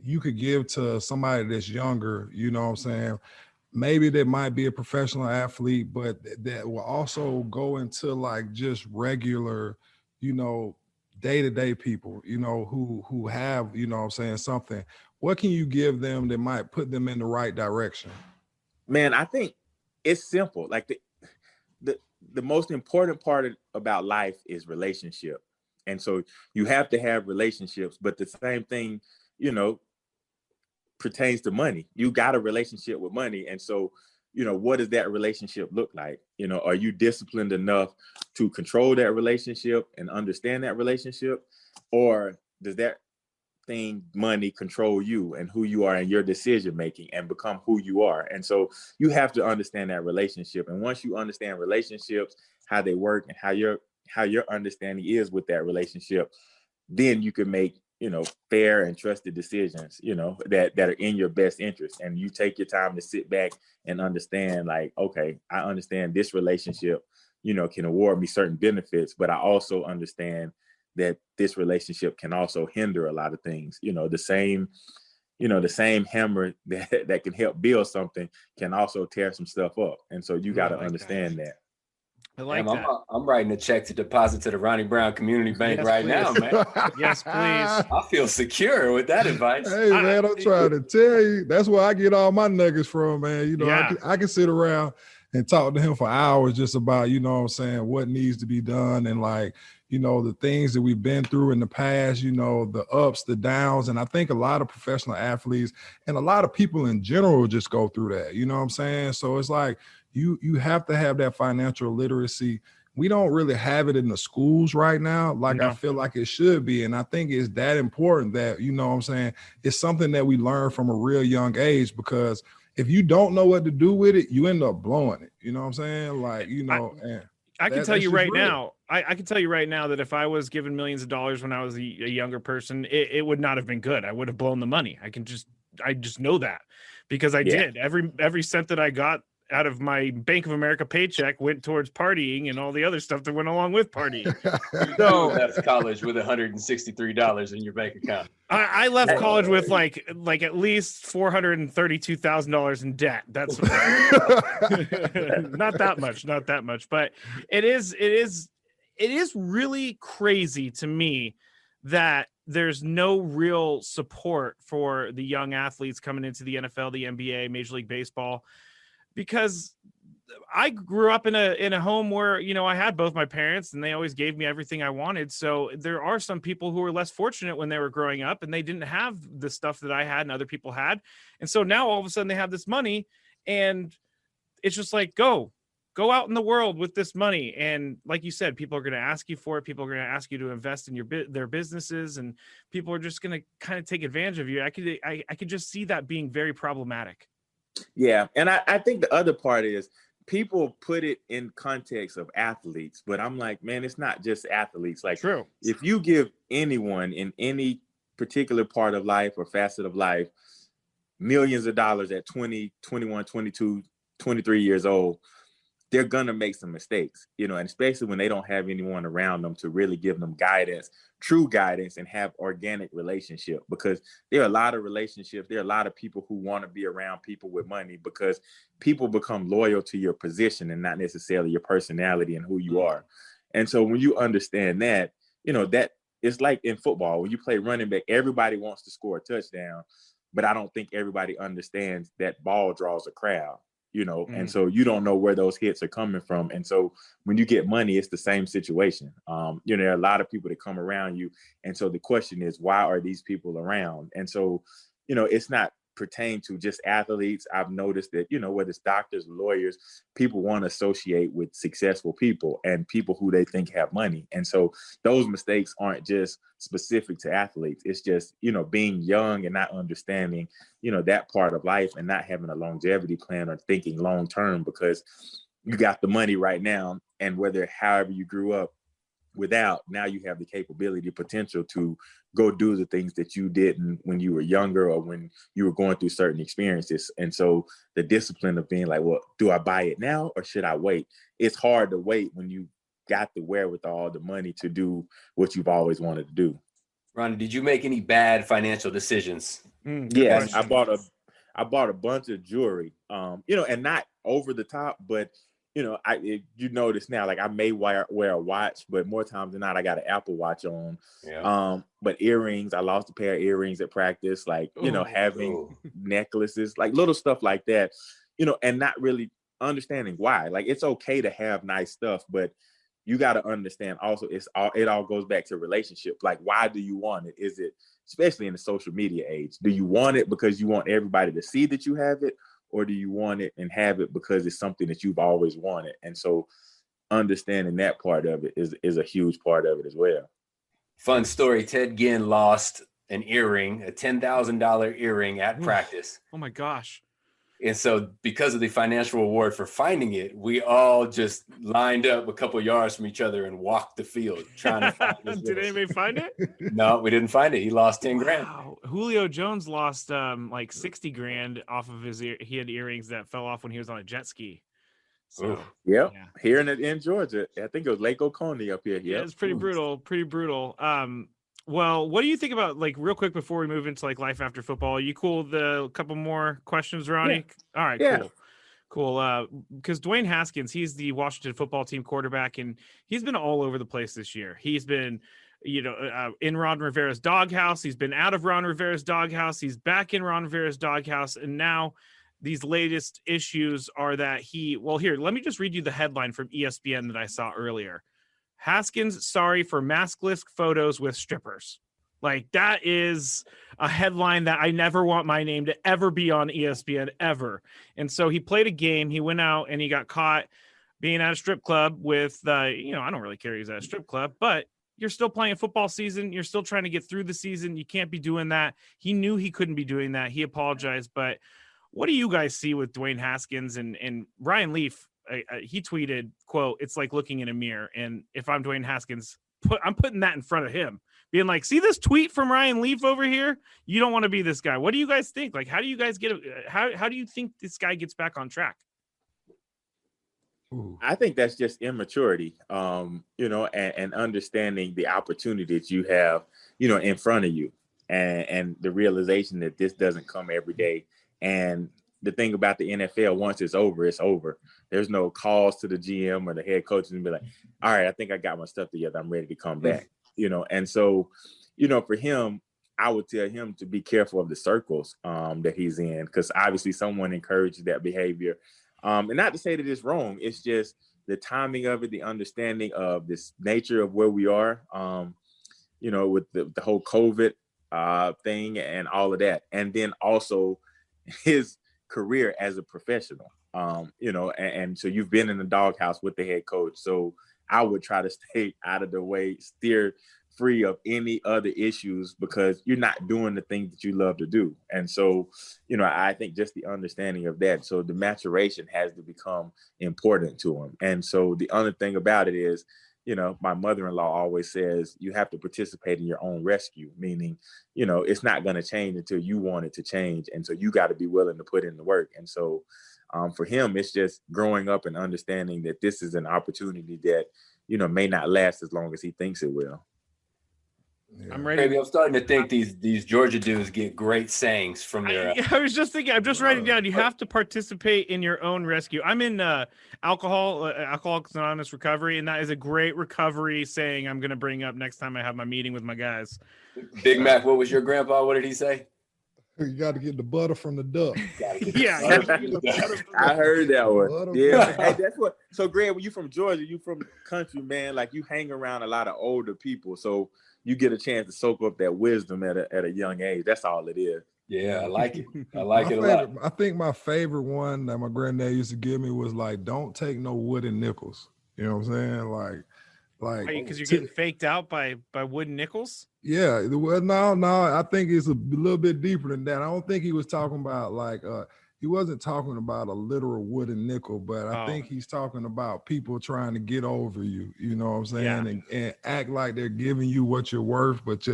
you could give to somebody that's younger, you know what I'm saying? Maybe that might be a professional athlete, but that will also go into like just regular, day-to-day people, who have, what I'm saying, something. What can you give them that might put them in the right direction? Man, I think it's simple. Like the most important part about life is relationship. And so you have to have relationships, but the same thing, pertains to money. You got a relationship with money. And so, what does that relationship look like? Are you disciplined enough to control that relationship and understand that relationship? Or does that thing, money, control you and who you are and your decision making and become who you are? And so you have to understand that relationship. And once you understand relationships, how they work and how your understanding is with that relationship, then you can make fair and trusted decisions, that are in your best interest. And you take your time to sit back and understand, like, okay, I understand this relationship, can award me certain benefits, but I also understand that this relationship can also hinder a lot of things. The same hammer that can help build something can also tear some stuff up. And so you got to understand that. I like that. I'm writing a check to deposit to the Ronnie Brown Community Bank now, man. Yes, please. I feel secure with that advice. Hey, man, I'm trying to tell you. That's where I get all my nuggets from, man. I can sit around and talk to him for hours just about, what needs to be done and like, the things that we've been through in the past, the ups, the downs. And I think a lot of professional athletes and a lot of people in general just go through that, you know what I'm saying? So it's like, you have to have that financial literacy. We don't really have it in the schools right now. Like, I feel like it should be. And I think it's that important that, it's something that we learn from a real young age, because if you don't know what to do with it, you end up blowing it. You know what I'm saying? Like, I can tell you right now, I can tell you right now that if I was given millions of dollars when I was a younger person, it would not have been good. I would have blown the money. I just know that because I did. Every cent that I got out of my Bank of America paycheck went towards partying and all the other stuff that went along with partying. So left college with $163 in your bank account. I left college with like at least $432,000 in debt. That's not that much, but it is really crazy to me that there's no real support for the young athletes coming into the NFL, the NBA, Major League Baseball. Because I grew up in a home where, I had both my parents and they always gave me everything I wanted. So there are some people who were less fortunate when they were growing up and they didn't have the stuff that I had and other people had. And so now all of a sudden they have this money and it's just like, go go out in the world with this money. And like you said, people are going to ask you for it. People are going to ask you to invest in their businesses, and people are just going to kind of take advantage of you. I could just see that being very problematic. Yeah. And I think the other part is people put it in context of athletes, but I'm like, man, it's not just athletes. Like, true. If you give anyone in any particular part of life or facet of life millions of dollars at 20, 21, 22, 23 years old, they're going to make some mistakes, and especially when they don't have anyone around them to really give them guidance, true guidance, and have organic relationship. Because there are a lot of relationships. There are a lot of people who want to be around people with money, because people become loyal to your position and not necessarily your personality and who you are. And so when you understand that, that it's like in football, when you play running back, everybody wants to score a touchdown, but I don't think everybody understands that ball draws a crowd. And so you don't know where those hits are coming from. And so when you get money, it's the same situation. There are a lot of people that come around you. And so the question is, why are these people around? And so, it's not pertain to just athletes. I've noticed that, whether it's doctors, lawyers, people want to associate with successful people and people who they think have money. And so those mistakes aren't just specific to athletes. It's just, being young and not understanding, that part of life, and not having a longevity plan or thinking long term, because you got the money right now, and however you grew up without, now you have the capability, potential to go do the things that you didn't when you were younger or when you were going through certain experiences. And so the discipline of being like, well, do I buy it now or should I wait? It's hard to wait when you got the wherewithal, the money to do what you've always wanted to do. Ronnie, did you make any bad financial decisions? Yes, I bought a bunch of jewelry, and not over the top, but you notice now, like I may wear a watch, but more times than not, I got an Apple Watch on. Yeah. But earrings, I lost a pair of earrings at practice, like, having necklaces, like little stuff like that, and not really understanding why. Like, it's okay to have nice stuff, but you got to understand also it all goes back to relationship. Like, why do you want it? Is it, especially in the social media age, do you want it because you want everybody to see that you have it? Or do you want it and have it because it's something that you've always wanted? And so understanding that part of it is a huge part of it as well. Fun story. Ted Ginn lost an earring, a $10,000 earring at practice. Oh my gosh. And so because of the financial reward for finding it, we all just lined up a couple yards from each other and walked the field trying to find this. Did anybody find it? No, we didn't find it. He lost 10 grand. Wow. Julio Jones lost like 60 grand off of his ear. He had earrings that fell off when he was on a jet ski. So yeah. Here in Georgia. I think it was Lake Oconee up here. Yeah, it's pretty brutal. Well, what do you think about, like, real quick before we move into like life after football? Are you cool with a couple more questions, Ronnie? Yeah. All right, cool. Because Dwayne Haskins, he's the Washington football team quarterback, and he's been all over the place this year. He's been, in Ron Rivera's doghouse. He's been out of Ron Rivera's doghouse. He's back in Ron Rivera's doghouse, and now these latest issues are that here, let me just read you the headline from ESPN that I saw earlier. Haskins, sorry for maskless photos with strippers. Like, that is a headline that I never want my name to ever be on ESPN ever. And so he played a game. He went out and he got caught being at a strip club with, I don't really care he's at a strip club, but you're still playing a football season. You're still trying to get through the season. You can't be doing that. He knew he couldn't be doing that. He apologized. But what do you guys see with Dwayne Haskins and Ryan Leaf? He tweeted, quote, "It's like looking in a mirror." And if I'm Dwayne Haskins, I'm putting that in front of him, being like, see this tweet from Ryan Leaf over here? You don't want to be this guy. What do you guys think? Like, how do you guys how do you think this guy gets back on track? I think that's just immaturity, and understanding the opportunity that you have, in front of you, and the realization that this doesn't come every day. And the thing about the NFL, once it's over, it's over. There's no calls to the GM or the head coaches and be like, all right, I think I got my stuff together. I'm ready to come back, And so, for him, I would tell him to be careful of the circles that he's in, because obviously someone encourages that behavior. And not to say that it's wrong. It's just the timing of it, the understanding of this nature of where we are, with the whole COVID thing and all of that. And then also his career as a professional. You know, and so you've been in the doghouse with the head coach. So I would try to stay out of the way, steer free of any other issues, because you're not doing the things that you love to do. And so, you know, I think just the understanding of that. So the maturation has to become important to him. And so the other thing about it is, you know, my mother-in-law always says you have to participate in your own rescue, meaning, you know, it's not going to change until you want it to change. And so you got to be willing to put in the work. And so for him, it's just growing up and understanding that this is an opportunity that, you know, may not last as long as he thinks it will. Yeah. I'm ready. Maybe I'm starting to think these Georgia dudes get great sayings from their. I was just thinking. I'm just writing down. You have to participate in your own rescue. I'm in Alcoholics Anonymous recovery, and that is a great recovery saying. I'm going to bring up next time I have my meeting with my guys. Big Mac, what was your grandpa? What did he say? You got to get the butter from the duck. Yeah, I heard that one. Yeah, hey, that's what. So, Greg, when you from Georgia, you from country, man. Like you hang around a lot of older people, so you get a chance to soak up that wisdom at a young age. That's all it is. Yeah, I like it. I like it a lot. I think my favorite one that my granddad used to give me was like, "Don't take no wooden nickels." You know what I'm saying? Like because you're getting faked out by wooden nickels. Yeah, well, no, I think it's a little bit deeper than that. I don't think he was talking about like he wasn't talking about a literal wooden nickel, but I think he's talking about people trying to get over you. You know what I'm saying? Yeah. And act like they're giving you what you're worth, but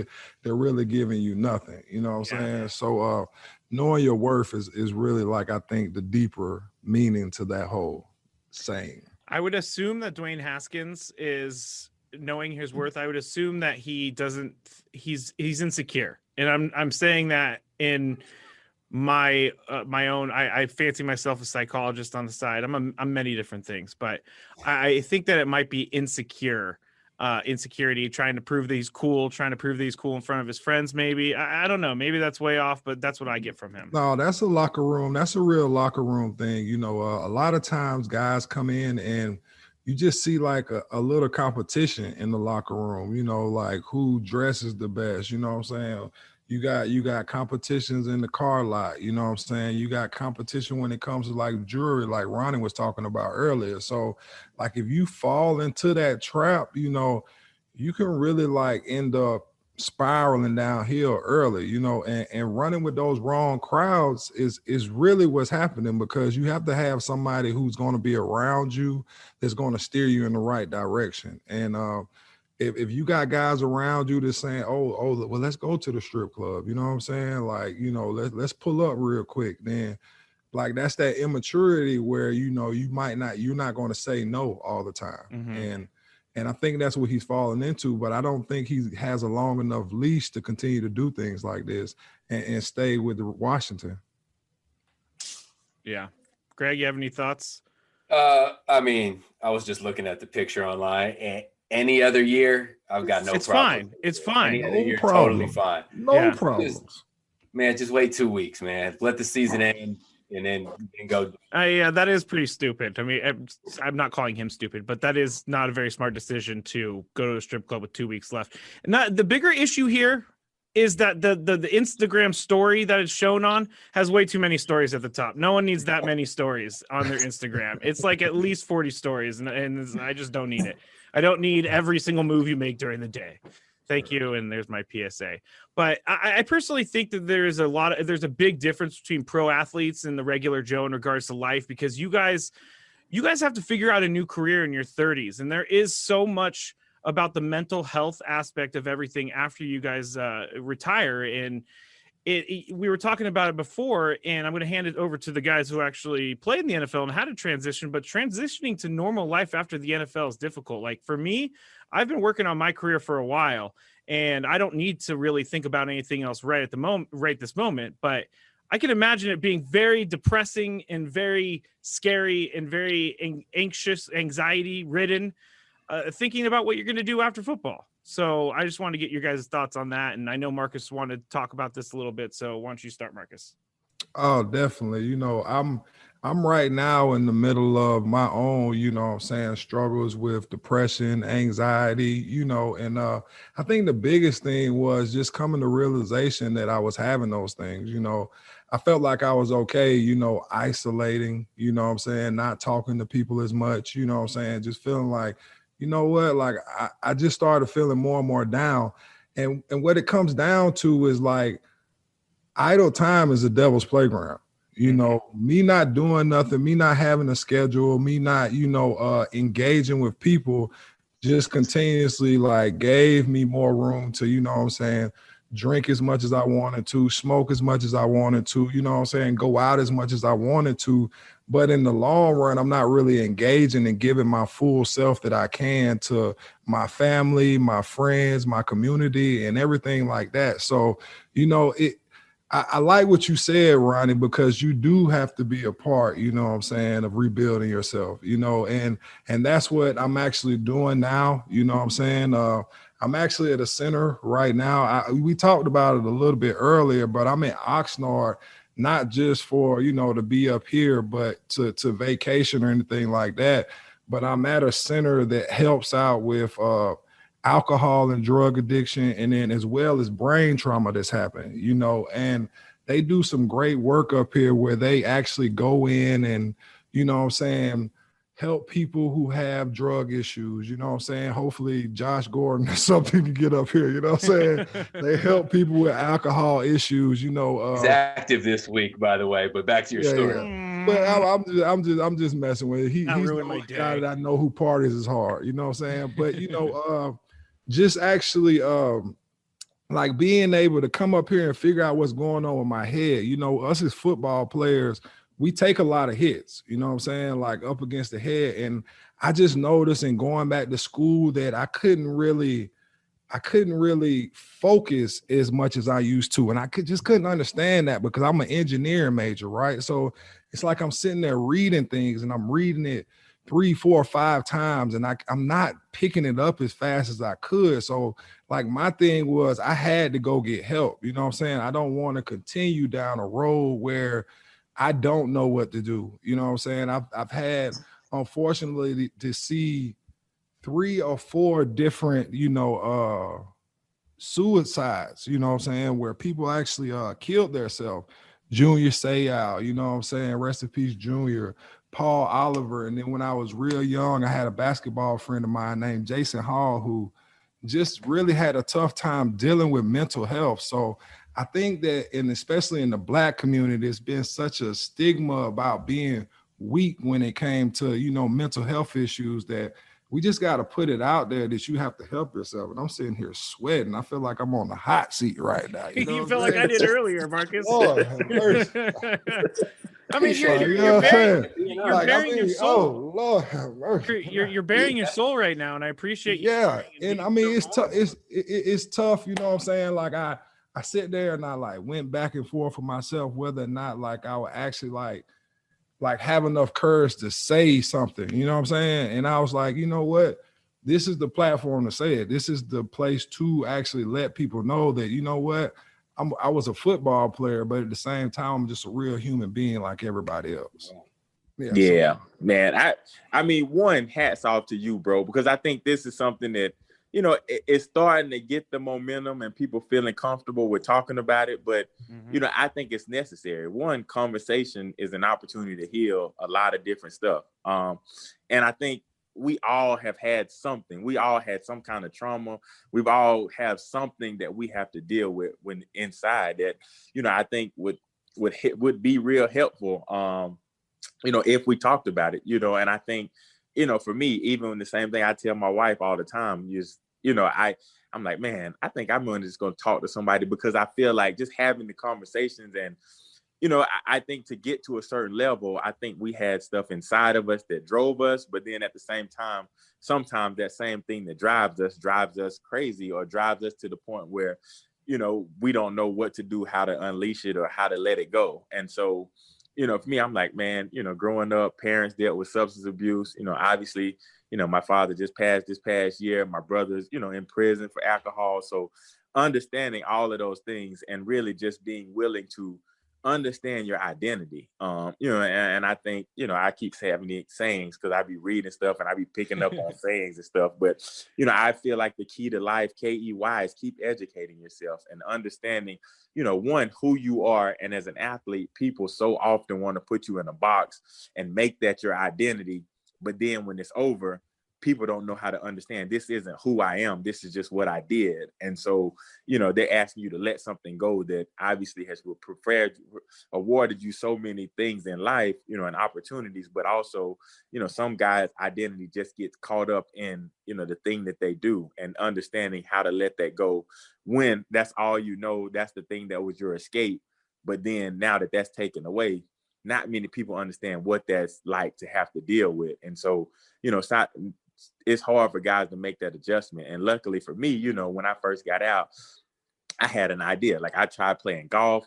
they're really giving you nothing. You know what I'm saying? So knowing your worth is really like, I think, the deeper meaning to that whole saying. I would assume that Dwayne Haskins is knowing his worth. I would assume that he's insecure. And I'm saying that in my own, I fancy myself a psychologist on the side. I'm many different things, but I think that it might be insecurity, trying to prove that he's cool, in front of his friends. Maybe, I don't know, maybe that's way off, but that's what I get from him. No, that's a locker room. That's a real locker room thing. You know, a lot of times guys come in and you just see like a little competition in the locker room, you know, like who dresses the best, you know what I'm saying? You got competitions in the car lot, you know what I'm saying? You got competition when it comes to like jewelry, like Ronnie was talking about earlier. So like if you fall into that trap, you know, you can really like end up spiraling downhill early, you know, and running with those wrong crowds is really what's happening, because you have to have somebody who's going to be around you that's going to steer you in the right direction. And if you got guys around you that's saying, oh, well, let's go to the strip club, you know what I'm saying? Like, you know, let's pull up real quick. Then like that's that immaturity where, you know, you're not going to say no all the time. Mm-hmm. And I think that's what he's falling into, but I don't think he has a long enough leash to continue to do things like this and stay with Washington. Yeah. Greg, you have any thoughts? I mean, I was just looking at the picture online, and any other year, I've got no problem. It's fine. Any other year, totally fine. No problems. Just wait 2 weeks, man. Let the season end. And then go. Yeah, that is pretty stupid. I mean, I'm not calling him stupid, but that is not a very smart decision to go to a strip club with 2 weeks left. And the bigger issue here is that the Instagram story that it's shown on has way too many stories at the top. No one needs that many stories on their Instagram. It's like at least 40 stories, and I just don't need it. I don't need every single move you make during the day. Thank you. And there's my PSA. But I personally think that there's a big difference between pro athletes and the regular Joe in regards to life, because you guys have to figure out a new career in your 30s. And there is so much about the mental health aspect of everything after you guys retire. And we were talking about it before, and I'm going to hand it over to the guys who actually played in the NFL and how to transition, but transitioning to normal life after the NFL is difficult. Like for me, I've been working on my career for a while, and I don't need to really think about anything else right this moment, but I can imagine it being very depressing and very scary and very anxious, anxiety ridden, thinking about what you're going to do after football. So I just want to get your guys' thoughts on that. And I know Marcus wanted to talk about this a little bit. So why don't you start, Marcus? Oh, definitely. You know, I'm right now in the middle of my own, you know what I'm saying, struggles with depression, anxiety, you know, and I think the biggest thing was just coming to realization that I was having those things, you know. I felt like I was okay, you know, isolating, you know what I'm saying, not talking to people as much, you know what I'm saying, just feeling like, you know what, like I just started feeling more and more down. And what it comes down to is like idle time is the devil's playground. You know, me not doing nothing, me not having a schedule, me not, you know, engaging with people just continuously like gave me more room to, you know what I'm saying, drink as much as I wanted to, smoke as much as I wanted to, you know what I'm saying, go out as much as I wanted to. But in the long run, I'm not really engaging and giving my full self that I can to my family, my friends, my community, and everything like that. So, you know, I like what you said, Ronnie, because you do have to be a part, you know what I'm saying, of rebuilding yourself, you know, and that's what I'm actually doing now, you know what I'm saying? I'm actually at a center right now. We talked about it a little bit earlier, but I'm in Oxnard, not just for, you know, to be up here, but to vacation or anything like that. But I'm at a center that helps out with alcohol and drug addiction, and then as well as brain trauma that's happened, you know, and they do some great work up here where they actually go in and, you know what I'm saying, help people who have drug issues, you know what I'm saying? Hopefully Josh Gordon or something can get up here, you know what I'm saying? They help people with alcohol issues, you know. He's active this week, by the way, but back to your story. Yeah. But I'm just messing with it. He's the guy that I know who parties is hard, you know what I'm saying? But, you know, just actually like being able to come up here and figure out what's going on with my head. You know, us as football players, we take a lot of hits, you know what I'm saying, like up against the head. And I just noticed in going back to school that I couldn't really focus as much as I used to. And I just couldn't understand that because I'm an engineering major, right? So it's like I'm sitting there reading things and I'm reading it 3, 4, 5 times and I'm not picking it up as fast as I could. So like my thing was I had to go get help. You know what I'm saying? I don't want to continue down a road where I don't know what to do. You know what I'm saying? I've had, unfortunately, to see 3 or 4 different, you know, suicides, you know what I'm saying, where people actually killed themselves. Junior Seau, you know what I'm saying? Rest in peace, Junior. Paul Oliver. And then when I was real young, I had a basketball friend of mine named Jason Hall who just really had a tough time dealing with mental health. So I think that, and especially in the Black community, there's been such a stigma about being weak when it came to, you know, mental health issues that we just got to put it out there that you have to help yourself. And I'm sitting here sweating. I feel like I'm on the hot seat right now. You know you feel like I did earlier, Marcus. Lord have mercy. I mean, you're bearing your soul. Oh, Lord have mercy. You're bearing your soul right now, and I appreciate you. Yeah, and I mean, it's tough. It's tough. You know what I'm saying? Like I sit there and I like went back and forth for myself whether or not like I would actually like have enough courage to say something. You know what I'm saying? And I was like, you know what? This is the platform to say it. This is the place to actually let people know that, you know what? I was a football player, but at the same time, I'm just a real human being like everybody else. Yeah, man. I mean, one, hats off to you, bro, because I think this is something that, you know, it's starting to get the momentum and people feeling comfortable with talking about it. But, you know, I think it's necessary. One, conversation is an opportunity to heal a lot of different stuff. And I think we all have had something. We all had some kind of trauma. We've all have something that we have to deal with when inside that, you know, I think would be real helpful, you know, if we talked about it, you know. And I think, you know, for me, even the same thing I tell my wife all the time is, you know, I'm like, man, I think I'm just going to talk to somebody because I feel like just having the conversations and, you know, I think to get to a certain level, I think we had stuff inside of us that drove us. But then at the same time, sometimes that same thing that drives us crazy or drives us to the point where, you know, we don't know what to do, how to unleash it or how to let it go. And so, you know, for me, I'm like, man, you know, growing up, parents dealt with substance abuse. You know, obviously, you know, my father just passed this past year. My brother's, you know, in prison for alcohol. So understanding all of those things and really just being willing to understand your identity. And I think, I keep having these sayings because I be reading stuff and I be picking up on sayings and stuff. But, I feel like the key to life, KEY, is keep educating yourself and understanding, one, who you are. And as an athlete, people so often want to put you in a box and make that your identity. But then when it's over, people don't know how to understand this isn't who I am. This is just what I did. And so, they're asking you to let something go that obviously has awarded you so many things in life, and opportunities, but also, some guys' identity just gets caught up in, the thing that they do, and understanding how to let that go when that's all that's the thing that was your escape. But then now that that's taken away, not many people understand what that's like to have to deal with. And so, it's hard for guys to make that adjustment. And luckily for me, when I first got out, I had an idea. Like, I tried playing golf.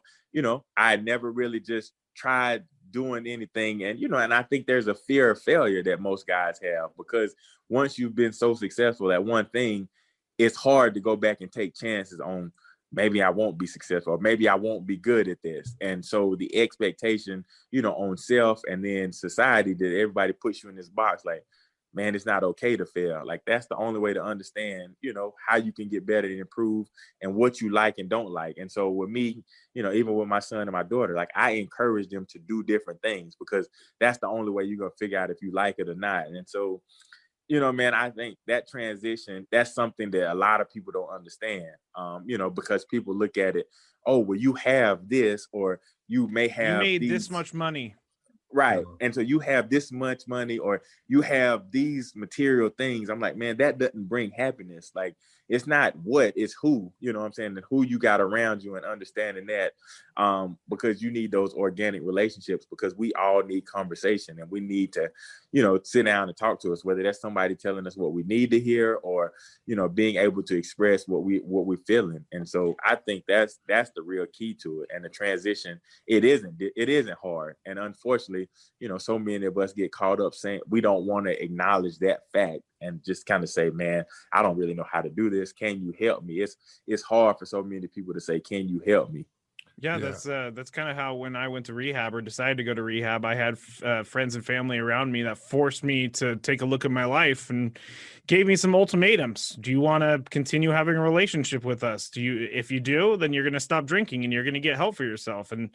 I never really just tried doing anything. And, and I think there's a fear of failure that most guys have, because once you've been so successful at one thing, it's hard to go back and take chances on, maybe I won't be successful, or maybe I won't be good at this. And so the expectation, on self and then society, that everybody puts you in this box, like, man, it's not okay to fail. Like, that's the only way to understand, how you can get better and improve, and what you like and don't like. And so with me, even with my son and my daughter, like, I encourage them to do different things, because that's the only way you're going to figure out if you like it or not. And so, man, I think that transition, that's something that a lot of people don't understand, because people look at it, oh, well, you have this, or you may have this much money. Right. And so you have this much money, or you have these material things. I'm like, man, that doesn't bring happiness. Like, it's not what, it's who, what I'm saying, and who you got around you, and understanding that, because you need those organic relationships, because we all need conversation, and we need to, sit down and talk to us, whether that's somebody telling us what we need to hear, or, being able to express what we're feeling. And so I think that's the real key to it. And the transition, it isn't hard. And unfortunately, so many of us get caught up saying we don't want to acknowledge that fact, and just kind of say, man, I don't really know how to do this. Can you help me? It's hard for so many people to say, can you help me? Yeah, that's kind of how, when I went to rehab, or decided to go to rehab, I had friends and family around me that forced me to take a look at my life and gave me some ultimatums. Do you want to continue having a relationship with us? If you do, then you're going to stop drinking and you're going to get help for yourself. And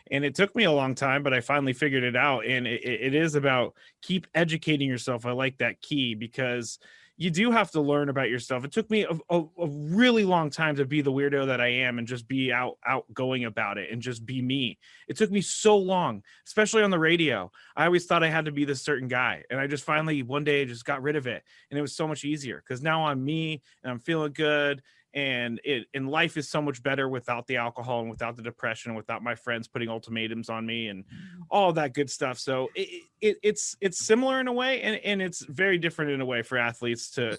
it took me a long time, but I finally figured it out. And it is about keep educating yourself. I like that key, because you do have to learn about yourself. It took me a really long time to be the weirdo that I am, and just be outgoing about it, and just be me. It took me so long, especially on the radio. I always thought I had to be this certain guy. And I just finally one day just got rid of it. And it was so much easier, because now I'm me and I'm feeling good. And life is so much better without the alcohol, and without the depression, and without my friends putting ultimatums on me and all that good stuff. So it's similar in a way, and it's very different in a way for athletes to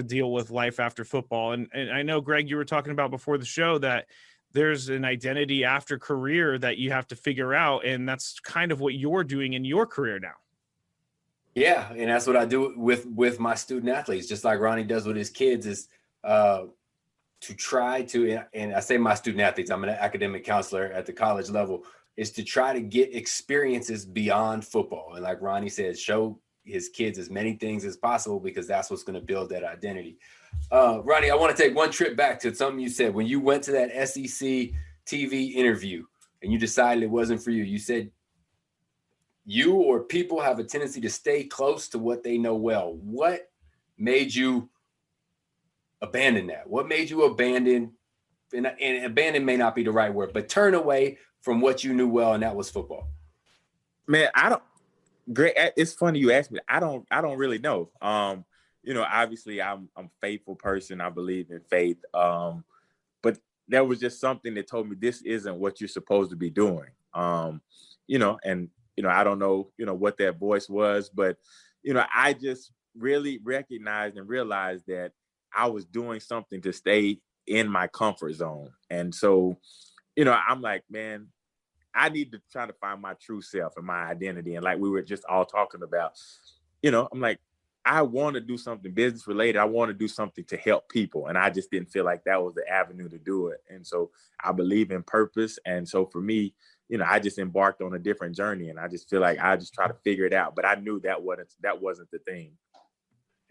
deal with life after football. And I know, Greg, you were talking about before the show that there's an identity after career that you have to figure out. And that's kind of what you're doing in your career now. Yeah. And that's what I do with my student athletes, just like Ronnie does with his kids, is to try to, and I say my student athletes, I'm an academic counselor at the college level, is to try to get experiences beyond football. And like Ronnie said, show his kids as many things as possible, because that's what's going to build that identity. Ronnie, I want to take one trip back to something you said when you went to that SEC TV interview and you decided it wasn't for you. You said you or people have a tendency to stay close to what they know well. What made you abandon that? What made you abandon, and abandon may not be the right word, but turn away from what you knew well, and that was football? Man, Greg, it's funny you asked me. I don't really know. Obviously I'm a faithful person. I believe in faith. But there was just something that told me this isn't what you're supposed to be doing. And I don't know, what that voice was, but, I just really recognized and realized that I was doing something to stay in my comfort zone. And so, I'm like, man, I need to try to find my true self and my identity. And like we were just all talking about, I'm like, I want to do something business related. I want to do something to help people. And I just didn't feel like that was the avenue to do it. And so I believe in purpose. And so for me, I just embarked on a different journey, and I just feel like I just try to figure it out. But I knew that wasn't the thing.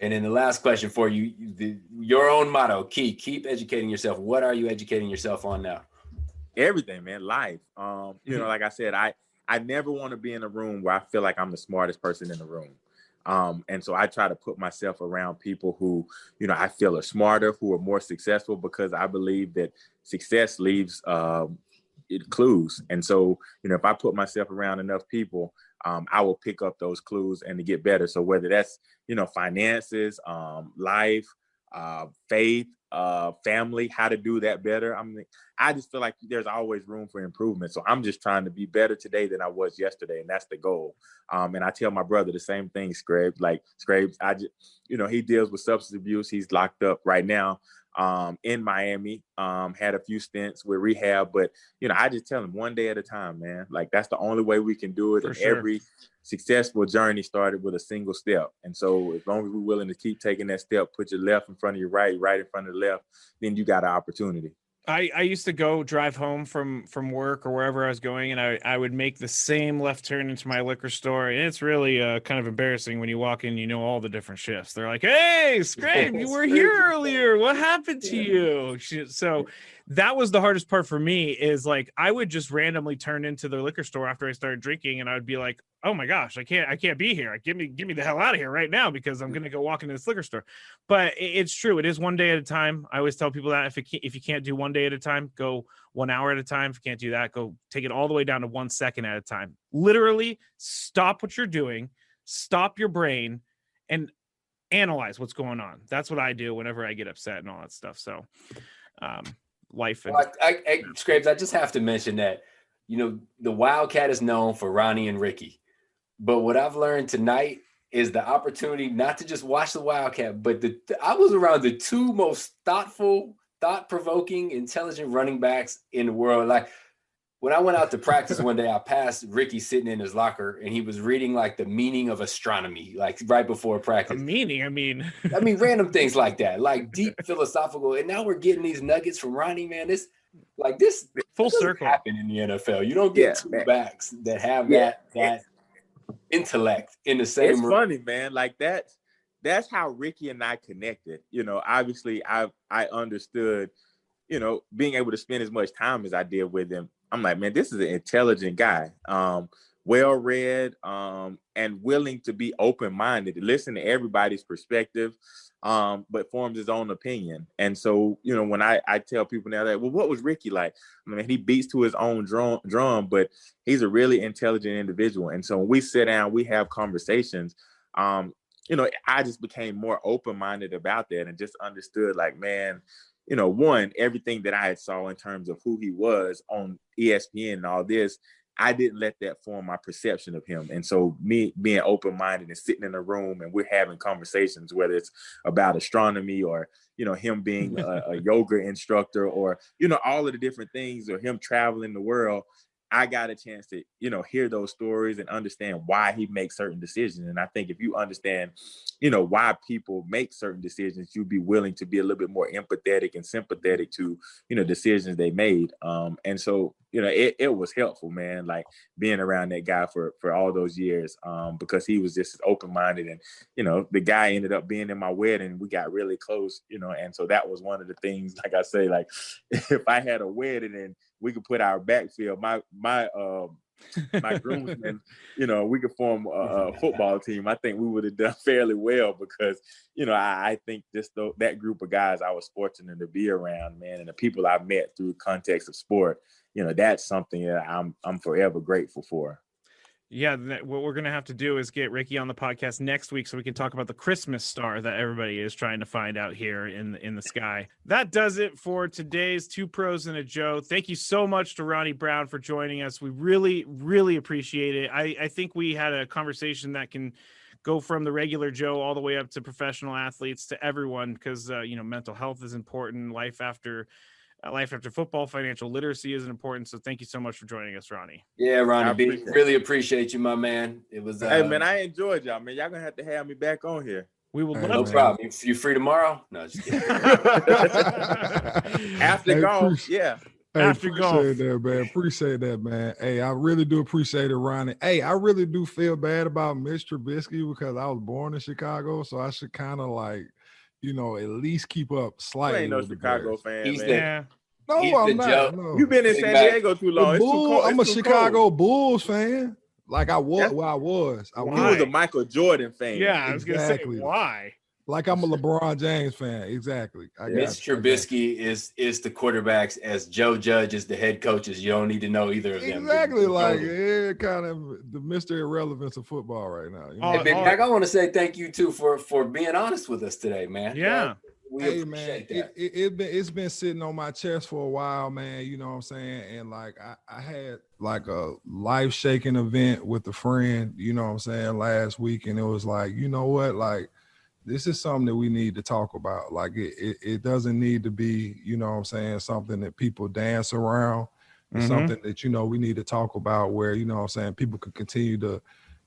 And then the last question for you, your own motto, keep educating yourself. What are you educating yourself on now? Everything, man. Life. Like I said, I never want to be in a room where I feel like I'm the smartest person in the room. And so I try to put myself around people who, I feel are smarter, who are more successful, because I believe that success leaves clues. And so, if I put myself around enough people, I will pick up those clues and to get better. So whether that's, finances, life, faith, family, how to do that better. I just feel like there's always room for improvement. So I'm just trying to be better today than I was yesterday. And that's the goal. And I tell my brother the same thing, Skraby. Like Skraby, he deals with substance abuse. He's locked up right now in Miami, had a few stints with rehab, but I just tell him one day at a time, man. Like that's the only way we can do it. And every successful journey started with a single step. And so as long as we're willing to keep taking that step, put your left in front of your right in front of the left, then you got an opportunity. I used to go drive home from work or wherever I was going, and I would make the same left turn into my liquor store. And it's really kind of embarrassing when you walk in, all the different shifts. They're like, "Hey, Skraby, you were here earlier. What happened to you?" So that was the hardest part for me, is like I would just randomly turn into the liquor store after I started drinking, and I would be like, "Oh my gosh, I can't be here. Get me the hell out of here right now, because I'm gonna go walk into this liquor store." But it's true. It is one day at a time. I always tell people that if you can't do one day at a time, go 1 hour at a time. If you can't do that, go take it all the way down to 1 second at a time. Literally stop what you're doing, stop your brain, and analyze what's going on. That's what I do whenever I get upset and all that stuff. So life. And Scrapes, I just have to mention that, the Wildcat is known for Ronnie and Ricky. But what I've learned tonight is the opportunity not to just watch the Wildcat, but I was around the two most thoughtful, thought-provoking, intelligent running backs in the world. Like when I went out to practice one day, I passed Ricky sitting in his locker, and he was reading like the meaning of astronomy, like right before practice. I mean, random things like that, like deep philosophical. And now we're getting these nuggets from Ronnie, man. This full circle happen in the NFL. You don't get two backs that have that intellect in the same it's room. Funny, man. Like that's how Ricky and I connected. Obviously I understood, being able to spend as much time as I did with him. I'm like, man, this is an intelligent guy, well-read, and willing to be open-minded, to listen to everybody's perspective, but forms his own opinion. And so, when I tell people now that, well, what was Ricky like? I mean, he beats to his own drum, but he's a really intelligent individual. And so when we sit down, we have conversations, I just became more open-minded about that and just understood, like, man, one, everything that I had saw in terms of who he was on ESPN and all this, I didn't let that form my perception of him. And so me being open-minded and sitting in a room and we're having conversations, whether it's about astronomy or, him being a yoga instructor or, all of the different things, or him traveling the world, I got a chance to, hear those stories and understand why he makes certain decisions. And I think if you understand, why people make certain decisions, you'd be willing to be a little bit more empathetic and sympathetic to, decisions they made. And so, it was helpful, man, like being around that guy for all those years, because he was just open-minded. And, the guy ended up being in my wedding. We got really close, and so that was one of the things, like I say, like if I had a wedding and we could put our backfield, my groomsmen, we could form a football team. I think we would have done fairly well because, I think just that group of guys I was fortunate to be around, man, and the people I met through context of sport, that's something that I'm forever grateful for. Yeah, what we're going to have to do is get Ricky on the podcast next week so we can talk about the Christmas star that everybody is trying to find out here in the sky. That does it for today's Two Pros and a Joe. Thank you so much to Ronnie Brown for joining us. We really, really appreciate it. I think we had a conversation that can go from the regular Joe all the way up to professional athletes, to everyone, because, mental health is important. Life after football, financial literacy is important. So thank you so much for joining us, Ronnie. Yeah, Ronnie, really appreciate you, my man. It was hey, man, I enjoyed y'all, man. Y'all gonna have to have me back on here. We will Hey, love No to. problem. You free tomorrow? No, just kidding. After golf, yeah. Hey, After golf. appreciate that, man. Appreciate that, man. Hey, I really do appreciate it, Ronnie. Hey, I really do feel bad about Mitch Trubisky because I was born in Chicago, so I should kind of like, at least keep up You slightly. ain't no with the Chicago Bears. fan, He's man. Yeah. No, He's the I'm not. joke. No. You've been in Big San back. Diego too The long. It's too Bull- cold. I'm a It's too Chicago cold. Bulls fan. Like I was. That's- Well, I was. You was a Why? Michael Jordan fan. Yeah, I was gonna say Exactly. why. Like I'm a LeBron James fan. Exactly. I got Mitch you. I got Trubisky is the quarterbacks as Joe Judge is the head coaches. You don't need to know either of you. them. Exactly. Just Like know them. kind of the Mr. Irrelevance of football right now. Oh, Hey, Big Mac, I want to say thank you too for being honest with us today, man. Yeah. We Hey man, appreciate that. it's been sitting on my chest for a while, man. You know what I'm saying? And like I had like a life shaking event with a friend, you know what I'm saying, last week, and it was like, you know what, like this is something that we need to talk about. Like it doesn't need to be, you know what I'm saying, something that people dance around. It's something that we need to talk about where, you know what I'm saying, people can continue to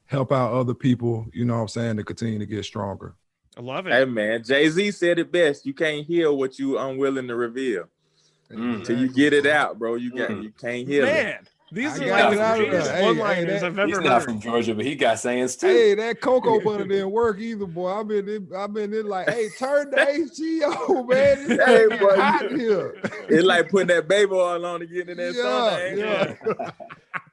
help out other people, you know what I'm saying, to continue to get stronger. I love it. Hey man, Jay-Z said it best. You can't heal what you unwilling to reveal. Till you get it out, bro. You can't heal it. Man, these I are got like it the out of greatest there. Hey, one-liners that- I've ever He's heard. not from Georgia, but he got sayings too. Hey, that cocoa butter didn't work either, boy. I've been in like, hey, turn the HGO, man. It's Hey, hey, boy, hot here. It's like putting that baby oil on to get in that sun. ain't it? Yeah.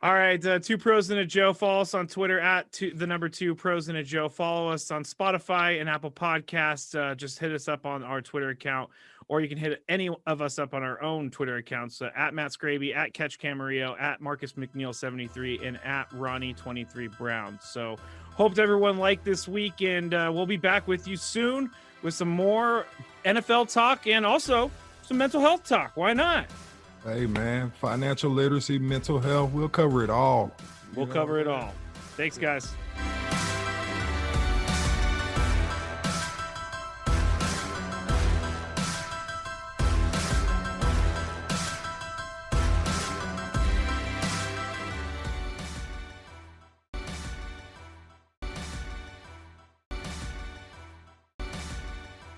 All right, 2 Pros and a Joe. Follow us on Twitter at the number 2 Pros and a Joe. Follow us on Spotify and Apple Podcasts. Just hit us up on our Twitter account, or you can hit any of us up on our own Twitter accounts at Matt Skraby, at Catch Camarillo, at Marcus McNeil 73, and at Ronnie 23 Brown. So hope everyone liked this week, and we'll be back with you soon with some more NFL talk and also some mental health talk. Why not? Hey, man, financial literacy, mental health, we'll cover it all. We'll cover it all. Thanks, guys.